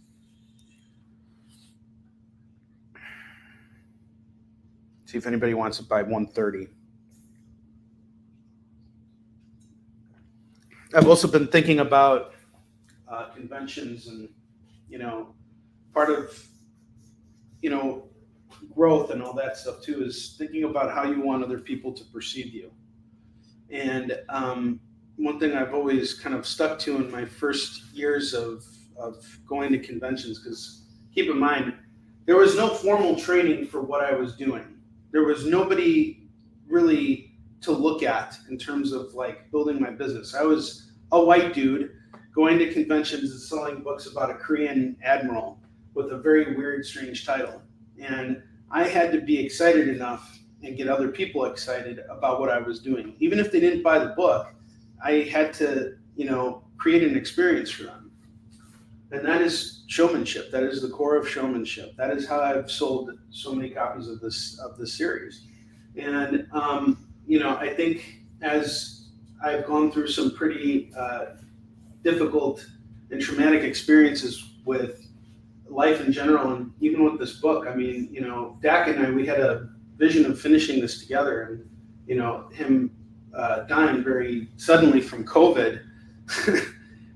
See if anybody wants to buy 130. I've also been thinking about conventions and, part of, growth and all that stuff too is thinking about how you want other people to perceive you. And one thing I've always kind of stuck to in my first years of going to conventions, because keep in mind, there was no formal training for what I was doing. There was nobody really to look at in terms of like building my business. I was a white dude going to conventions and selling books about a Korean admiral with a very weird, strange title. And I had to be excited enough and get other people excited about what I was doing. Even if they didn't buy the book, I had to, create an experience for them. And that is showmanship. That is the core of showmanship. That is how I've sold so many copies of this series. And, I think as I've gone through some pretty difficult and traumatic experiences with life in general, and even with this book, I mean, Dak and I, we had a vision of finishing this together, and, him dying very suddenly from COVID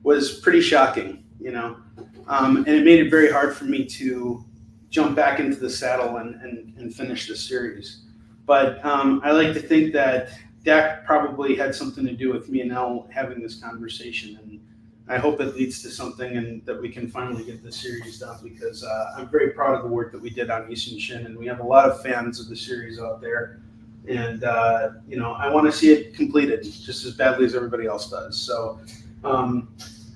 was pretty shocking, and it made it very hard for me to jump back into the saddle and finish the series. But I like to think that Dak probably had something to do with me and Elle having this conversation, and I hope it leads to something and that we can finally get this series done, because I'm very proud of the work that we did on Yushin Shin, and we have a lot of fans of the series out there. And, I want to see it completed just as badly as everybody else does. So I'm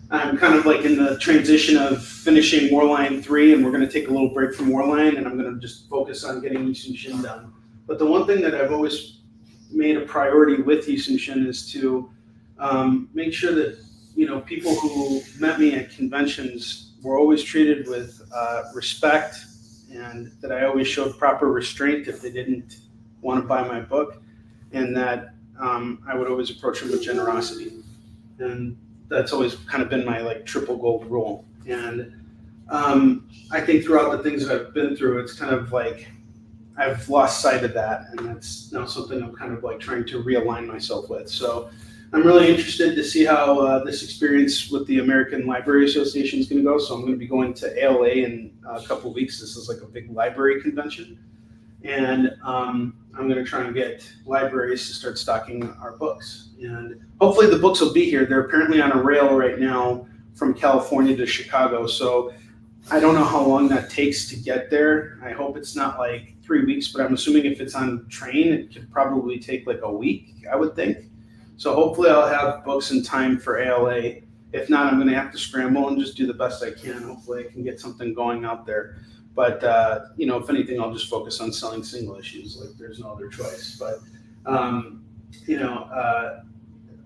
kind of like in the transition of finishing Warline 3, and we're going to take a little break from Warline, and I'm going to just focus on getting Yushin Shin done. But the one thing that I've always made a priority with Yushin Shin is to make sure that people who met me at conventions were always treated with respect, and that I always showed proper restraint if they didn't want to buy my book, and that I would always approach them with generosity. And that's always kind of been my triple gold rule. And I think throughout the things that I've been through, it's kind of like I've lost sight of that, and that's now something I'm kind of trying to realign myself with. So I'm really interested to see how this experience with the American Library Association is going to go. So I'm going to be going to ALA in a couple of weeks. This is a big library convention. And I'm going to try and get libraries to start stocking our books. And hopefully the books will be here. They're apparently on a rail right now from California to Chicago. So I don't know how long that takes to get there. I hope it's not 3 weeks, but I'm assuming if it's on train, it could probably take a week, I would think. So hopefully I'll have books in time for ALA. If not, I'm going to have to scramble and just do the best I can. Hopefully I can get something going out there. But, if anything, I'll just focus on selling single issues. There's no other choice. But,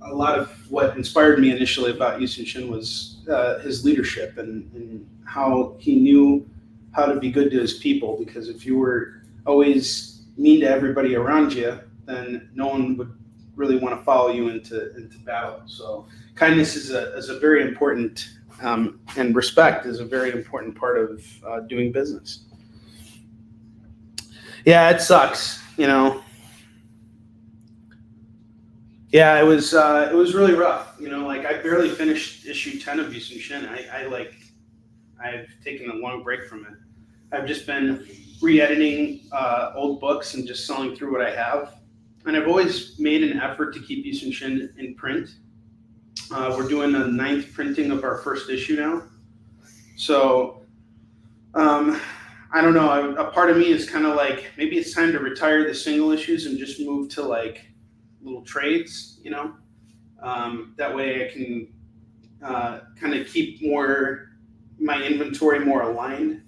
a lot of what inspired me initially about Yushin Shin was his leadership and how he knew how to be good to his people. Because if you were always mean to everybody around you, then no one would really want to follow you into battle. So kindness is a very important, and respect is a very important part of doing business. Yeah, it sucks, Yeah, it was really rough. I barely finished issue 10 of Yushin Shin. I've taken a long break from it. I've just been re-editing old books and just selling through what I have. And I've always made an effort to keep Yushin Shin in print. We're doing the 9th printing of our first issue now. So I don't know. A part of me is kind of like, maybe it's time to retire the single issues and just move to like little trades, you know? That way I can kind of keep my inventory more aligned,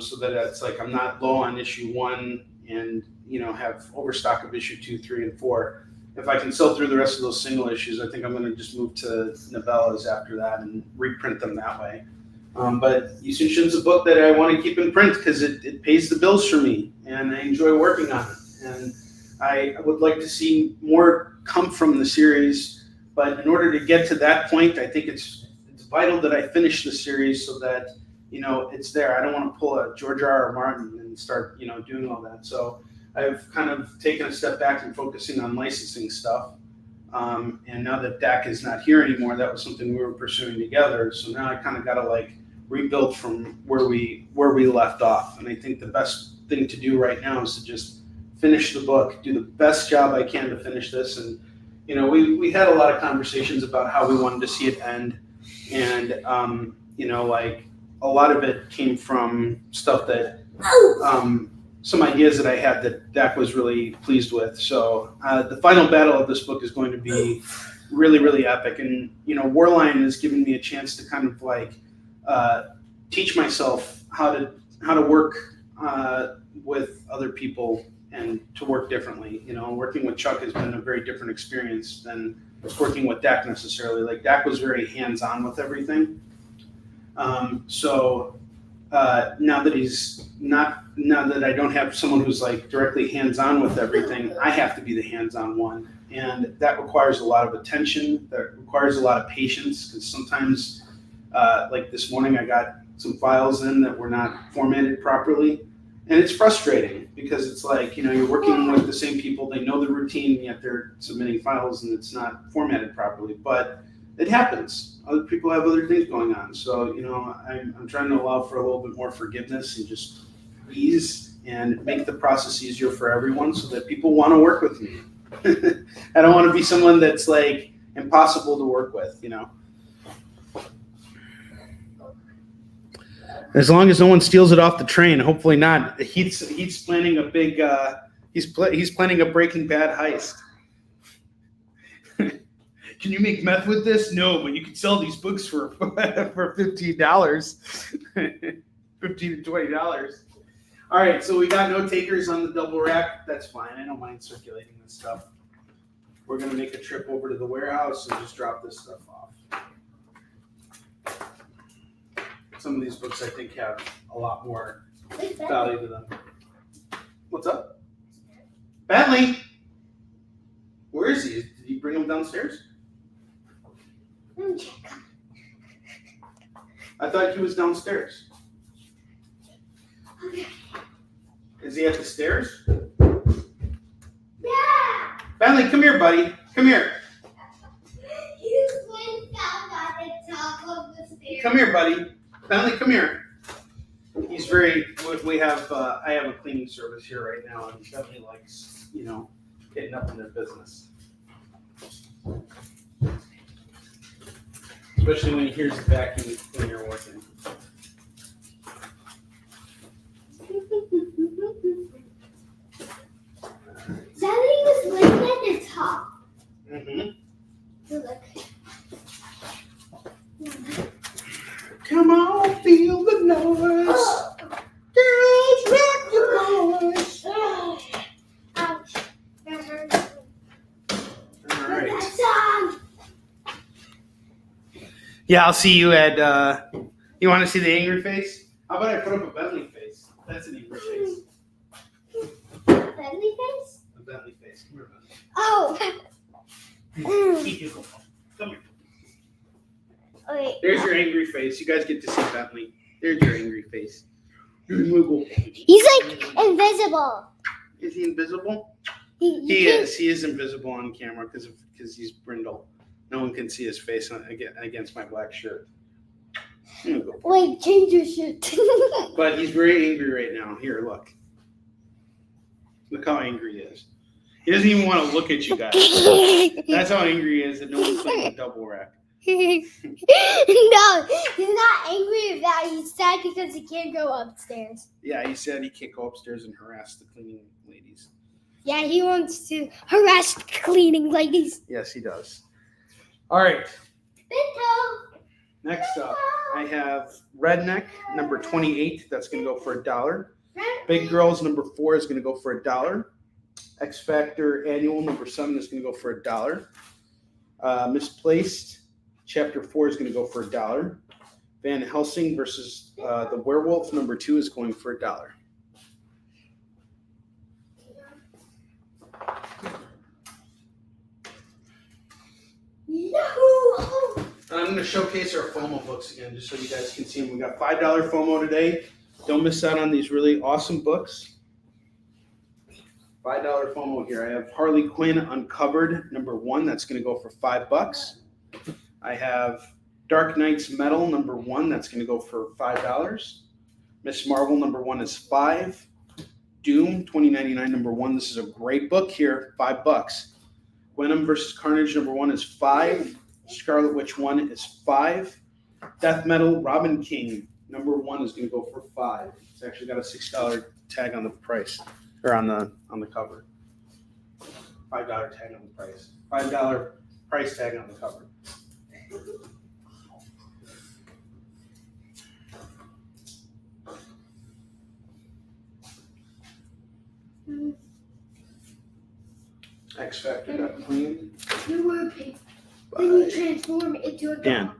so that it's like I'm not low on issue 1 and, you know, have overstock of issue 2, 3, and 4. If I can sell through the rest of those single issues, I think I'm going to just move to novellas after that and reprint them that way. But Yushin Shin's a book that I want to keep in print because it pays the bills for me, and I enjoy working on it. And I would like to see more come from the series. But in order to get to that point, I think it's vital that I finish the series so that, you know, it's there. I don't want to pull a George R.R. Martin and start, you know, doing all that. So I've kind of taken a step back and focusing on licensing stuff. And now that Dak is not here anymore, that was something we were pursuing together. So now I kind of got to like rebuild from where we left off. And I think the best thing to do right now is to just finish the book, do the best job I can to finish this. And, you know, we had a lot of conversations about how we wanted to see it end. And, you know, like a lot of it came from stuff that, some ideas that I had that Dak was really pleased with. So the final battle of this book is going to be really, really epic. And, you know, Warline has given me a chance to kind of like teach myself how to work with other people and to work differently. You know, working with Chuck has been a very different experience than working with Dak necessarily. Like Dak was very hands-on with everything. So now that I don't have someone who's like directly hands-on with everything, I have to be the hands-on one. And that requires a lot of attention, that requires a lot of patience, because sometimes, like this morning, I got some files in that were not formatted properly. And it's frustrating because it's like, you know, you're working with the same people, they know the routine, yet they're submitting files and it's not formatted properly. But it happens. Other people have other things going on. So, you know, I'm trying to allow for a little bit more forgiveness and just ease and make the process easier for everyone so that people want to work with me. I don't want to be someone that's like impossible to work with, you know. As long as no one steals it off the train, hopefully not. He's planning a big he's planning a Breaking Bad heist. Can you make meth with this? No, but you can sell these books for $15, $15 to $20. All right, so we got no takers on the double rack. That's fine. I don't mind circulating this stuff. We're gonna make a trip over to the warehouse and just drop this stuff off. Some of these books I think have a lot more value to them. What's up? Bentley! Where is he? Did you bring him downstairs? I thought he was downstairs. Okay. Is he at the stairs? Yeah! Bentley, come here, buddy. Come here. He went down at the top of the stairs. Come here, buddy. Bentley, come here. He's very. We have. I have a cleaning service here right now, and Bentley likes, you know, getting up in their business. Especially when he hears the vacuum when you're working. Sally was living at the top. Mm-hmm. So look. Come on, feel the noise. Girls, rock your voice. Ouch. That hurts. All right. That song. Yeah, I'll see you at. You want to see the angry face? How about I put up a Bentley face? That's an angry face. Bentley face? A Bentley face. Come here, Bentley. Oh. Come here. Okay. There's your angry face. You guys get to see Bentley. There's your angry face. He's like invisible. Is he invisible? He is. He is invisible on camera because he's brindle. No one can see his face against my black shirt. Wait, change your shirt. But he's very angry right now. Here, look. Look how angry he is. He doesn't even want to look at you guys. That's how angry he is that no one's playing with double rack. No, he's not angry about it. He's sad because he can't go upstairs. Yeah, he said he can't go upstairs and harass the cleaning ladies. Yeah, he wants to harass cleaning ladies. Yes, he does. All right. Bingo. Next up, I have Redneck, number 28. That's going to go for $1. Big Girls, number 4 is going to go for $1. X Factor Annual, number 7 is going to go for $1. Misplaced, Chapter 4 is going to go for $1. Van Helsing versus the Werewolf, number 2 is going for $1. Yahoo! And I'm going to showcase our FOMO books again, just so you guys can see them. We got $5 FOMO today. Don't miss out on these really awesome books. $5 FOMO here. I have Harley Quinn Uncovered, number 1. That's going to go for $5. I have Dark Knight's Metal, number 1. That's going to go for $5. Miss Marvel, number 1 is $5. Doom, $20.99, number 1. This is a great book here, $5. Venom versus Carnage, number 1 is $5. Scarlet Witch 1 is $5. Death Metal, Robin King, number 1 is going to go for $5. It's actually got a $6 tag on the price, or on the cover. $5 tag on the price. $5 price tag on the cover. X Factor got clean. You were a pig. Then you transform into a dog.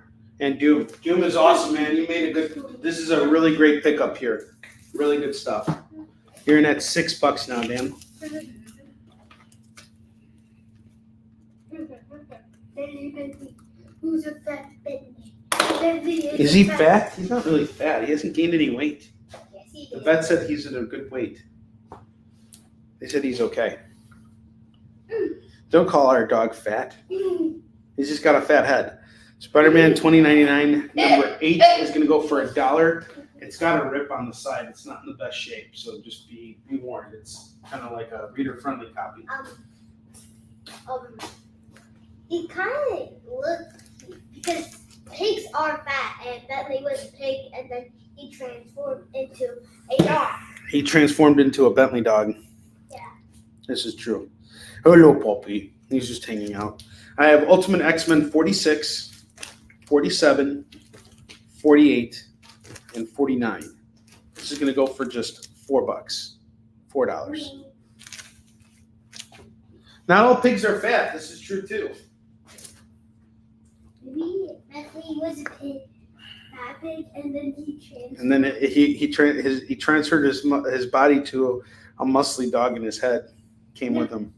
And Doom. Doom is awesome, man. You made a good. This is a really great pickup here. Really good stuff. You're in at $6 now, Dan. Who's a fat baby? Is he fat? He's not really fat. He hasn't gained any weight. Yes, he The did. vet said he's at a good weight. They said he's okay. Don't call our dog fat. He's just got a fat head. Spider-Man 2099, number 8 is going to go for $1. It's got a rip on the side. It's not in the best shape, so just be warned. It's kind of like a reader-friendly copy. It kind of looks, because pigs are fat, and Bentley was a pig, and then he transformed into a dog. He transformed into a Bentley dog. Yeah. This is true. Hello, puppy. He's just hanging out. I have Ultimate X-Men 46, 47, 48, and 49. This is going to go for just $4. $4. Not all pigs are fat. This is true, too. Maybe Bentley was a pig, fat pig, and then he transformed. And then he transferred his body to a muscly dog in his head. Came with him.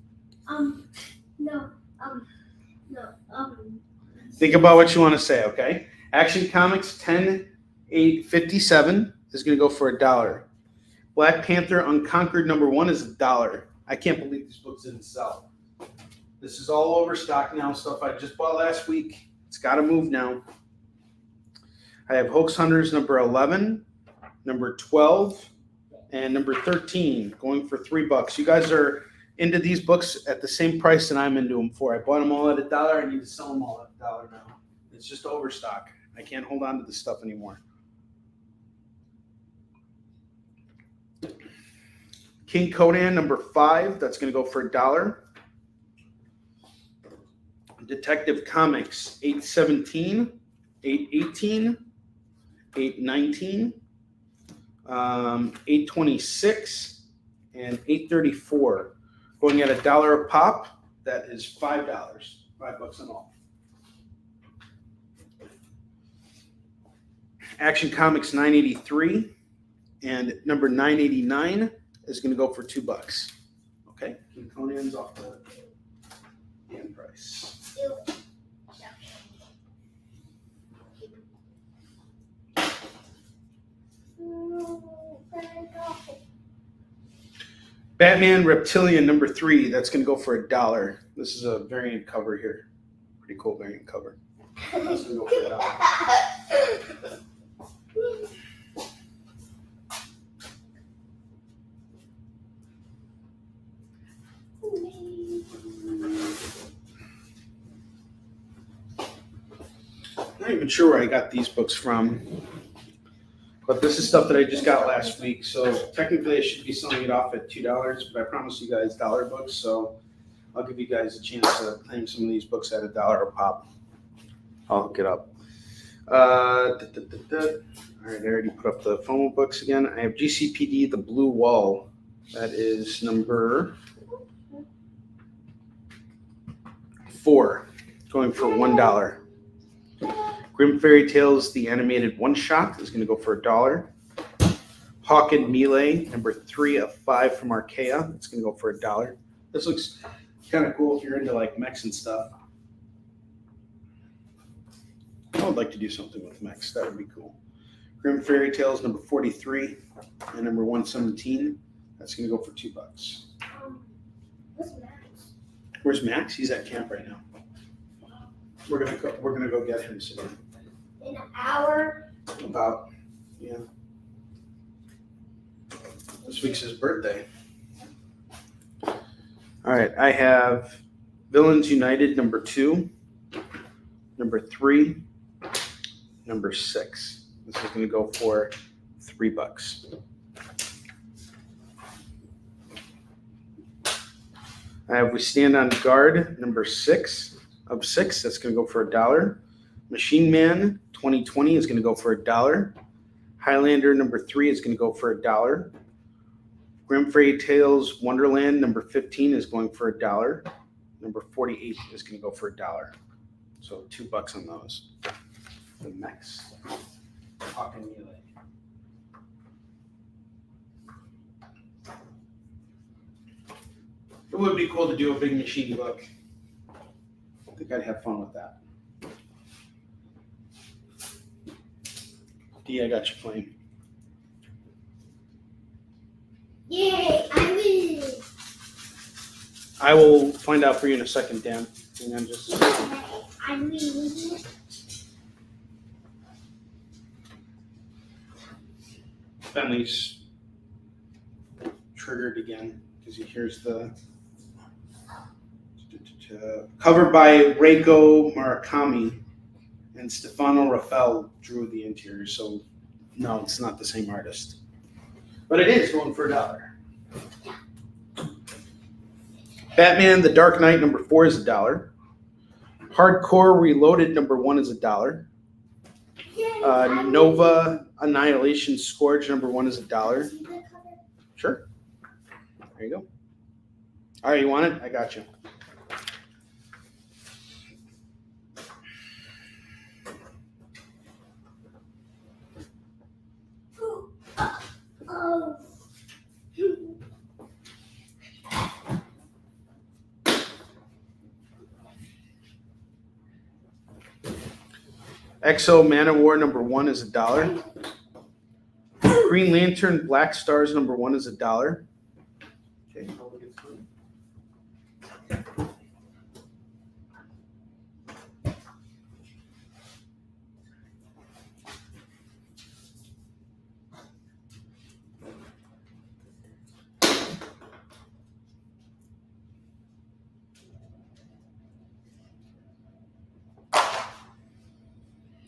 No. Think about what you want to say, okay? Action Comics 10/8/57 is going to go for $1. Black Panther Unconquered number 1 is $1. I can't believe these books didn't sell. This is all overstock now, stuff I just bought last week. It's got to move now. I have Hoax Hunters number 11, number 12, and number 13 going for $3. You guys are into these books at the same price that I'm into them for. I bought them all at $1. I need to sell them all at $1 now. It's just overstock. I can't hold on to this stuff anymore. King Conan number 5. That's going to go for $1. Detective Comics 8/17, 8/18, 8/19, 8/26, and 8/34. Going at $1 a pop, that is $5. $5 in all. Action Comics 9/83 and number 9/89 is going to go for $2. Okay, King Conan's off the end price. Batman Reptilian number 3, that's going to go for $1. This is a variant cover here. Pretty cool variant cover. That's going to go for $1. not even sure where I got these books from, but this is stuff that I just got last week. So technically I should be selling it off at $2, but I promised you guys dollar books, so I'll give you guys a chance to claim some of these books at $1 a pop. I'll hook it up. All right, I already put up the FOMO books again. I have GCPD, The Blue Wall. That is number 4, going for $1. Grimm Fairy Tales, the animated one-shot, is going to go for $1. Hawk and Melee, number 3 of 5 from Archaea. It's going to go for $1. This looks kind of cool if you're into like mechs and stuff. I would like to do something with mechs. That would be cool. Grimm Fairy Tales, number 43 and number 117. That's going to go for $2. What's Max? Where's Max? He's at camp right now. We're gonna go get him soon. In an hour. About, yeah. This week's his birthday. All right, I have Villains United, number 2, number 3, number 6. This is gonna go for $3. I have We Stand on Guard, number 6 of 6. That's going to go for $1. Machine Man 2020 is going to go for $1. Highlander number 3 is going to go for $1. Grimm Fairy Tales Wonderland number 15 is going for $1. Number 48 is going to go for $1. So $2 on those. The next. Hawk and Melee. It would be cool to do a big machine book. I think I'd have fun with that. D, I got your flame. Yay, I win. I will find out for you in a second, Dan. And I'm just. I win. Bentley's triggered again because he hears the. Covered by Reiko Murakami and Stefano Raffaele drew the interior, so no, it's not the same artist. But it is going for $1. Batman The Dark Knight number 4 is $1. Hardcore Reloaded number 1 is $1. Nova Annihilation Scourge number 1 is $1. Sure. There you go. All right, you want it? I got you. Oh. Exo Manowar number 1 is $1. Green Lantern Black Stars number 1 is $1. Okay, I'll look at through.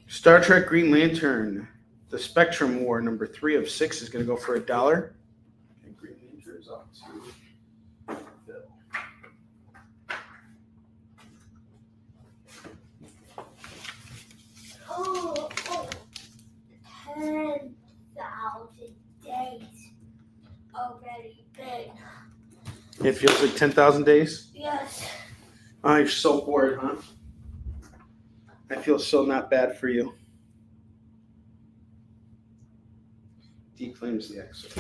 Star Trek Green Lantern, the Spectrum War, number 3 of 6 is going to go for $1. Okay, Green Lantern is off to Bill. Oh, 10,000 days already been. It feels like 10,000 days? Yes. Oh, you're so bored, huh? I feel so not bad for you. D claims the exit.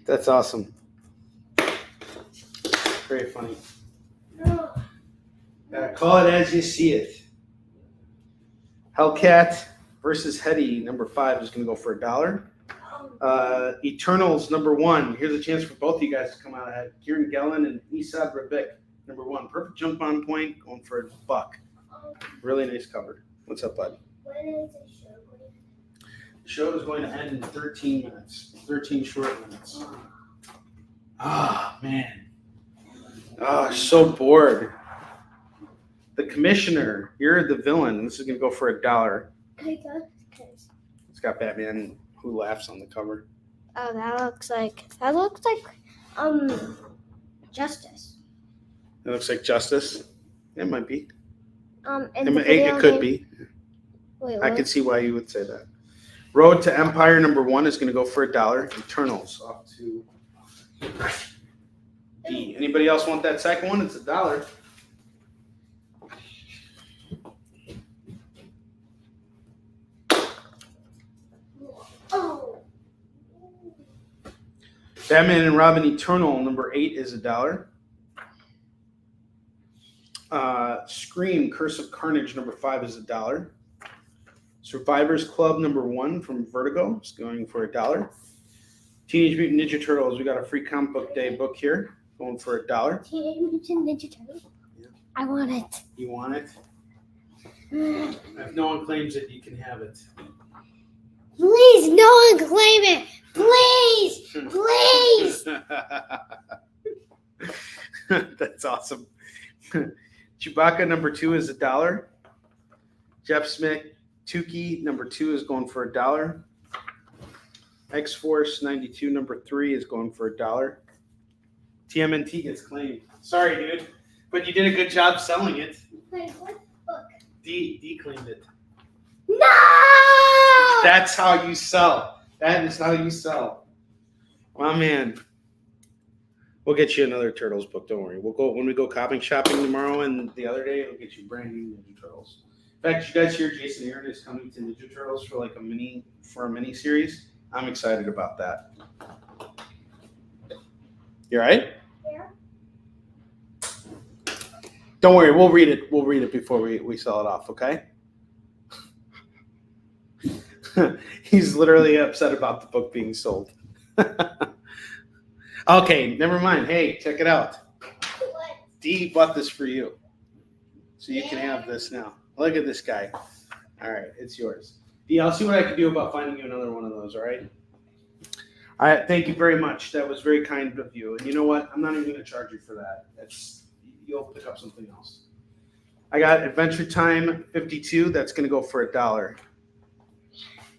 That's awesome. Very funny. No. Call it as you see it. Hellcat versus Hetty, number 5 is going to go for $1. Eternals, number 1. Here's a chance for both of you guys to come out ahead. Kieran Gellin and Isad Rabik, number 1. Perfect jump on point, going for $1. Really nice cover. What's up, bud? When is the show going? The show is going to end in 13 minutes. 13 short minutes. Ah, man. Ah, so bored. The Commissioner, you're the villain. This is going to go for $1. It's got Batman who laughs on the cover. Oh, that looks like Justice. It looks like Justice. It might be. It could be. Wait, I could see why you would say that. Road to Empire #1 is going to go for $1. Eternals up to D. Anybody else want that second one? It's $1. Oh. Batman and Robin Eternal #8 is $1. Scream Curse of Carnage #5 is $1. Survivors Club #1 from Vertigo is going for $1. Teenage Mutant Ninja Turtles, we got a free comic book day book here, going for $1. Teenage Mutant Ninja Turtles. Yeah. I want it. You want it? If no one claims it, you can have it. Please, no one claim it. Please, please. That's awesome. Chewbacca #2 is $1. Jeff Smith Tukey #2 is going for $1. X-Force 92 #3 is going for $1. TMNT gets claimed. Sorry, dude, but you did a good job selling it. Wait, what book? D claimed it. No! That's how you sell. That is how you sell. My man. We'll get you another Turtles book. Don't worry. We'll go when we go comic shopping tomorrow and the other day. We'll get you brand new Ninja Turtles. In fact, you guys hear Jason Aaron is coming to Ninja Turtles for a mini series. I'm excited about that. You all right? Yeah. Don't worry. We'll read it. We'll read it before we sell it off. Okay. He's literally upset about the book being sold. Okay, never mind. Hey, check it out. What? D bought this for you. So you can have this now. Look at this guy. All right, it's yours. D, I'll see what I can do about finding you another one of those, all right? All right, thank you very much. That was very kind of you. And you know what? I'm not even going to charge you for that. You'll pick up something else. I got Adventure Time 52. That's going to go for $1.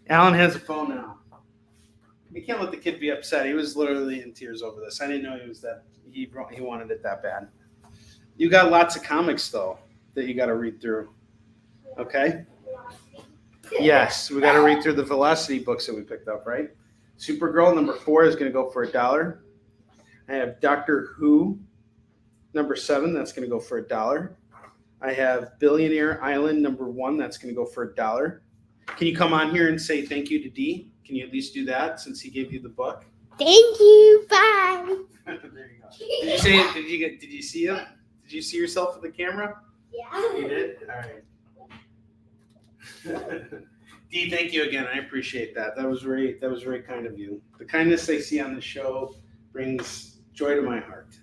Alan has a phone now. You can't let the kid be upset. He was literally in tears over this. I didn't know he wanted it that bad. You got lots of comics though that you got to read through. Okay? Yes, we got to read through the Velocity books that we picked up, right? Supergirl #4 is going to go for $1. I have Doctor Who #7. That's going to go for $1. I have Billionaire Island #1. That's going to go for $1. Can you come on here and say thank you to D? Can you at least do that since he gave you the book? Thank you. Bye. There you go. Did you say it? Did you see him? Did you see yourself in the camera? Yeah. You did? All right. D, thank you again. I appreciate that. That was very kind of you. The kindness I see on the show brings joy to my heart.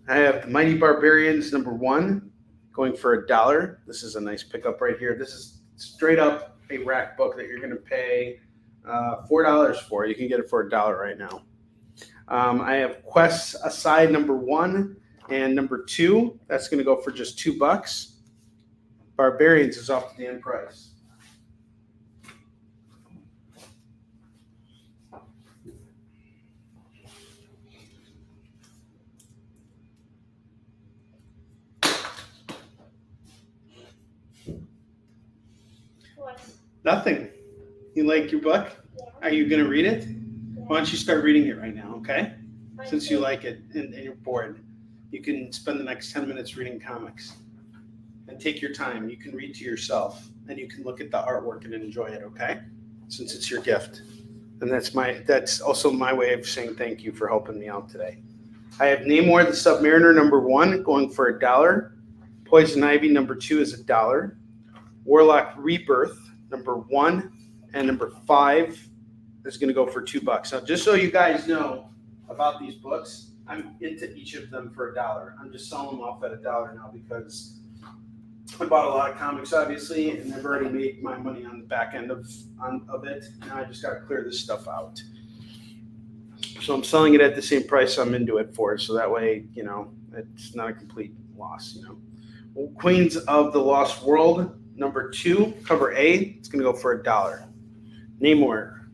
I have the Mighty Barbarians #1 going for $1. This is a nice pickup right here. This is straight up a rack book that you're going to pay $4 for. You can get it for $1 right now. I have Quests Aside #1 and #2. That's going to go for just $2. Barbarians is off the end price. What? Nothing. You like your book? Yeah. Are you going to read it? Why don't you start reading it right now, okay? Since you like it and you're bored, you can spend the next 10 minutes reading comics. And take your time. You can read to yourself, and you can look at the artwork and enjoy it, okay? Since it's your gift. And that's also my way of saying thank you for helping me out today. I have Namor the Submariner #1 going for $1. Poison Ivy #2 is $1. Warlock Rebirth #1 and #5 is going to go for $2. Now, just so you guys know about these books, I'm into each of them for $1. I'm just selling them off at $1 now because I bought a lot of comics, obviously, and I've already made my money on the back end of it. Now I just got to clear this stuff out. So I'm selling it at the same price I'm into it for, so that way, it's not a complete loss, Well, Queens of the Lost World, number 2, cover A. It's going to go for $1. Namor.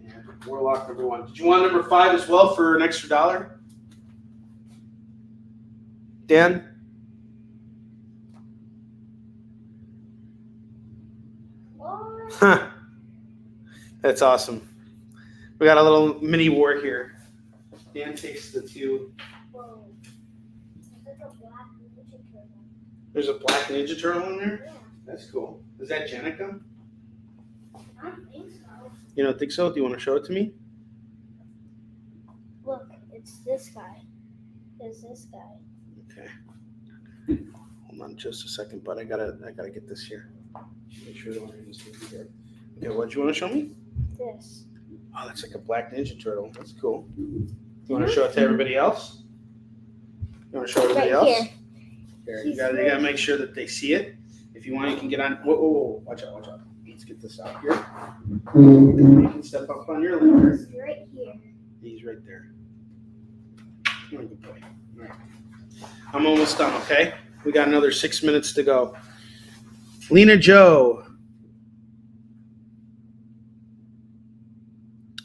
And Warlock number 1. Did you want number 5 as well for an extra $1? Dan? Huh. That's awesome. We got a little mini war here. Dan takes the 2. Whoa. There's a black Ninja Turtle. There's a black Ninja Turtle in there? Yeah. That's cool. Is that Jenica? I don't think so. You don't think so? Do you want to show it to me? Look, it's this guy. There's this guy. Okay. Hold on just a second, but I gotta get this here. Make sure the line is here. Okay, what do you want to show me? This. Oh, that's like a black Ninja Turtle. That's cool. You want to show it to everybody else? You want to show everybody else? Here. Here, you gotta make sure that they see it. If you want, you can get on. Whoa, watch out. Let's get this out here. You can step up on your ladder. He's right here. He's right there. You're a good boy. All right. I'm almost done, okay? We got another 6 minutes to go. Lena Joe.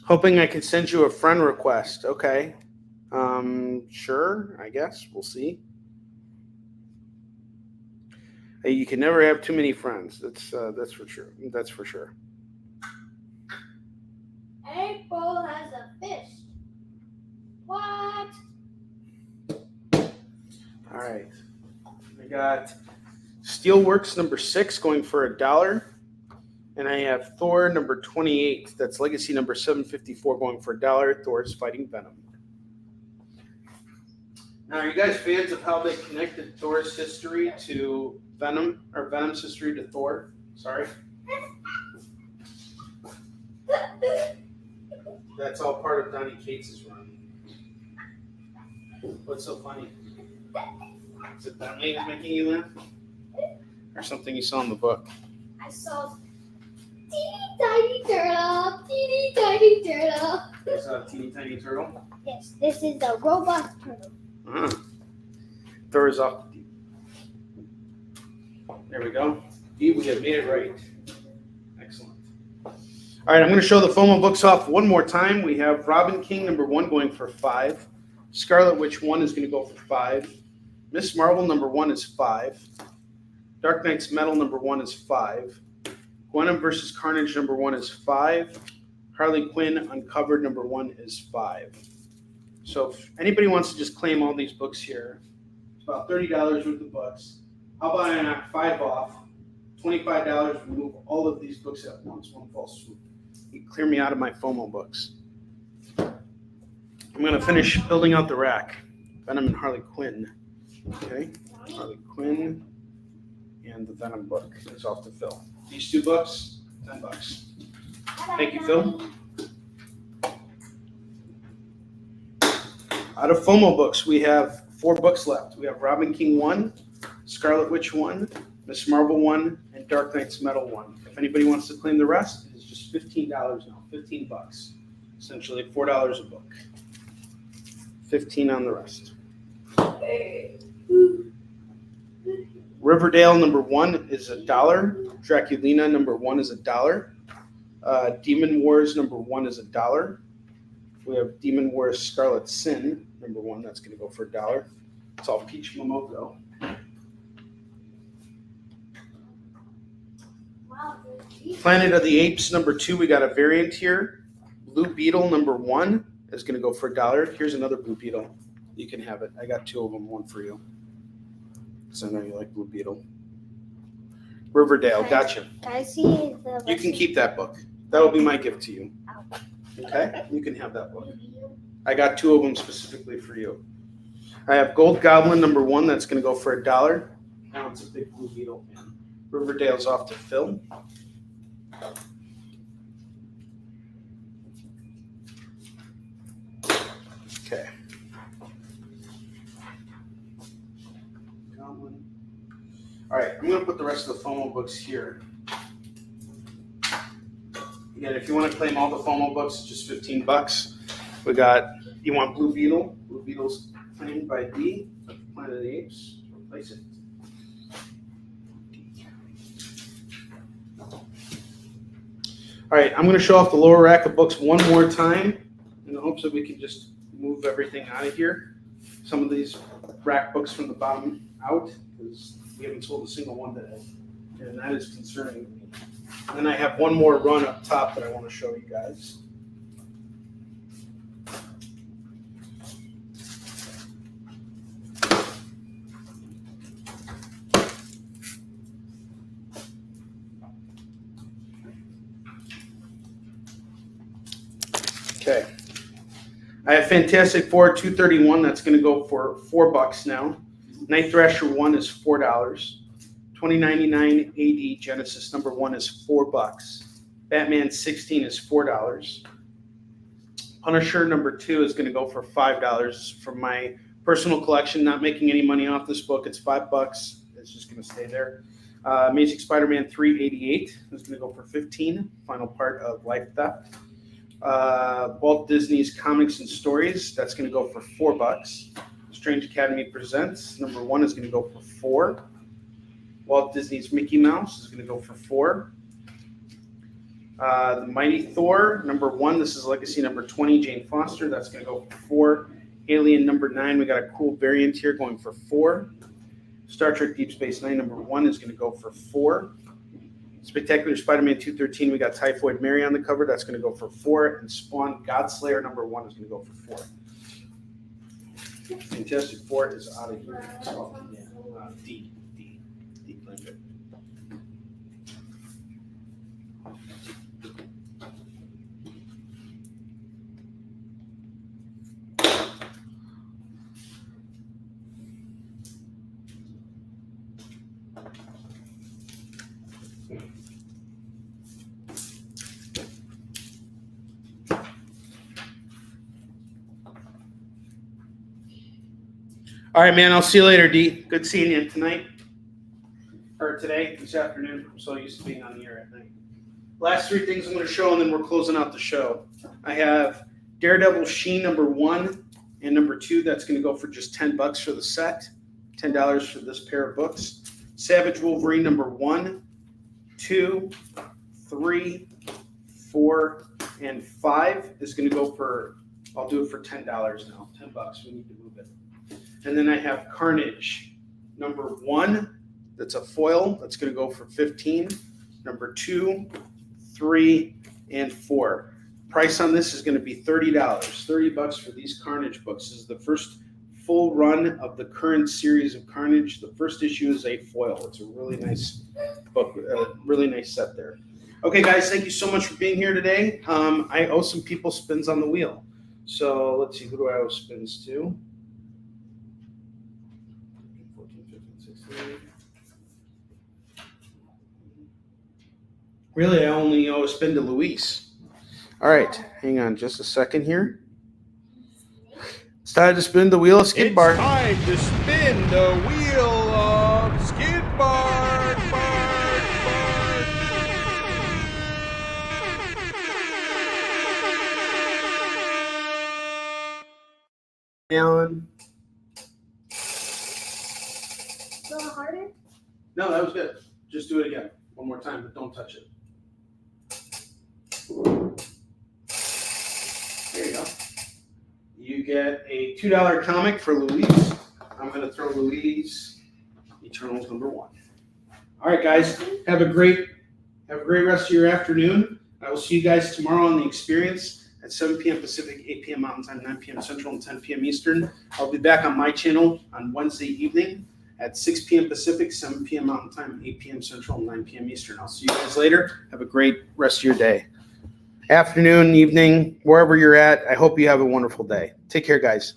Hoping I could send you a friend request. Okay. Sure, I guess. We'll see. Hey, you can never have too many friends. That's for sure. That's for sure. April has a fist. What? All right. I got Steelworks number 6 going for $1. And I have Thor number 28. That's Legacy number 754 going for $1. Thor's fighting Venom. Now, are you guys fans of how they connected Thor's history to Venom, or Venom's history to Thor? Sorry. That's all part of Donnie Cates' run. What's so funny? Is it that lady making you laugh? Or something you saw in the book? I saw teeny tiny turtle. Teeny tiny turtle. There's a teeny tiny turtle. Yes, this is a robot turtle. Thor is off the deep. There we go. We have made it right. Excellent. All right, I'm going to show the FOMO books off one more time. We have Robin King number 1 going for $5. Scarlet Witch 1 is going to go for $5. Miss Marvel number 1 is $5. Dark Knight's Metal number 1 is $5. Gwenom versus Carnage number 1 is $5. Harley Quinn Uncovered number 1 is $5. So if anybody wants to just claim all these books here, it's about $30 worth of books. How about I knock 5 off, $25, remove all of these books at once, one fell swoop. You clear me out of my FOMO books. I'm going to finish building out the rack. Venom and Harley Quinn. Okay, Harley Quinn and the Venom book is off to Phil. These 2 books, $10. Thank you, Phil. Out of FOMO books, we have 4 books left. We have Robin King 1, Scarlet Witch 1, Miss Marvel 1, and Dark Knight's Metal 1. If anybody wants to claim the rest, it's just $15 now, $15. Essentially $4 a book. 15 on the rest. Riverdale number 1 is $1. Draculina number 1 is $1. Demon Wars number 1 is $1. We have Demon Wars Scarlet Sin number 1. That's going to go for $1. It's all Peach Momoko. Planet of the Apes number 2. We got a variant here. Blue Beetle number 1 is going to go for $1. Here's another Blue Beetle. You can have it. I got 2 of them. One for you. Because I know you like Blue Beetle. Riverdale. Gotcha. Can I see the... You can keep that book. That will be my gift to you. Okay? You can have that book. I got 2 of them specifically for you. I have Gold Goblin number 1. That's going to go for $1. Now it's a big Blue Beetle fan. Riverdale's off to Phil. Okay. Goblin. All right, I'm going to put the rest of the FOMO books here. Again, if you want to claim all the FOMO books, it's just $15. We got, you want Blue Beetle? Blue Beetle's claimed by D. Planet of the Apes. Replace it. All right, I'm going to show off the lower rack of books one more time in the hopes that we can just move everything out of here. Some of these rack books from the bottom out because we haven't sold a single one today, and that is concerning me. And then I have one more run up top that I want to show you guys. Okay. I have Fantastic Four 231. That's going to go for $4 now. Night Thrasher 1 is $4. 2099 AD Genesis number 1 is $4. Batman 16 is $4. Punisher number 2 is going to go for $5 from my personal collection. Not making any money off this book. It's $5. It's just going to stay there. Amazing Spider-Man 388 is going to go for $15. Final part of Life Theft. Walt Disney's Comics and Stories, that's going to go for $4. Strange Academy Presents, number 1 is going to go for $4. Walt Disney's Mickey Mouse is going to go for $4. The Mighty Thor, number 1, this is Legacy number 20, Jane Foster, that's going to go for $4. Alien number 9, we got a cool variant here going for $4. Star Trek Deep Space Nine, number 1 is going to go for $4. Spectacular Spider-Man 213, we got Typhoid Mary on the cover. That's going to go for $4. And Spawn Godslayer number 1 is going to go for $4. Fantastic Four is out of here. So, yeah, D blanket. All right, man. I'll see you later, D. Good seeing you tonight. Or today, this afternoon. I'm so used to being on the air at night. Last 3 things I'm going to show, and then we're closing out the show. I have Daredevil Sheen number 1 and number 2. That's going to go for just $10 for the set. $10 for this pair of books. Savage Wolverine number 1, 2, 3, 4, and 5 is going to go for, I'll do it for $10 now. $10. We need to move it. And then I have Carnage, number 1, that's a foil, that's going to go for $15. Number 2, 3, and 4. Price on this is going to be $30. $30 for these Carnage books. This is the first full run of the current series of Carnage. The first issue is a foil. It's a really nice book, really nice set there. Okay, guys, thank you so much for being here today. I owe some people spins on the wheel. So let's see, who do I owe spins to? 14, 15, 16. Really, I only owe a spin to Luis. All right, hang on just a second here. It's time to spin the wheel of Skid Bar. It's time to spin the wheel of Skid Bar. Alan. A little harder? No, that was good. Just do it again. One more time, but don't touch it. There you go. You get a $2 comic for Louise. I'm going to throw Louise Eternals number 1. All right, guys. Have a great rest of your afternoon. I will see you guys tomorrow on The Experience at 7 p.m. Pacific, 8 p.m. Mountain Time, 9 p.m. Central, and 10 p.m. Eastern. I'll be back on my channel on Wednesday evening at 6 p.m. Pacific, 7 p.m. Mountain Time, 8 p.m. Central, and 9 p.m. Eastern. I'll see you guys later. Have a great rest of your day. Afternoon, evening, wherever you're at. I hope you have a wonderful day. Take care, guys.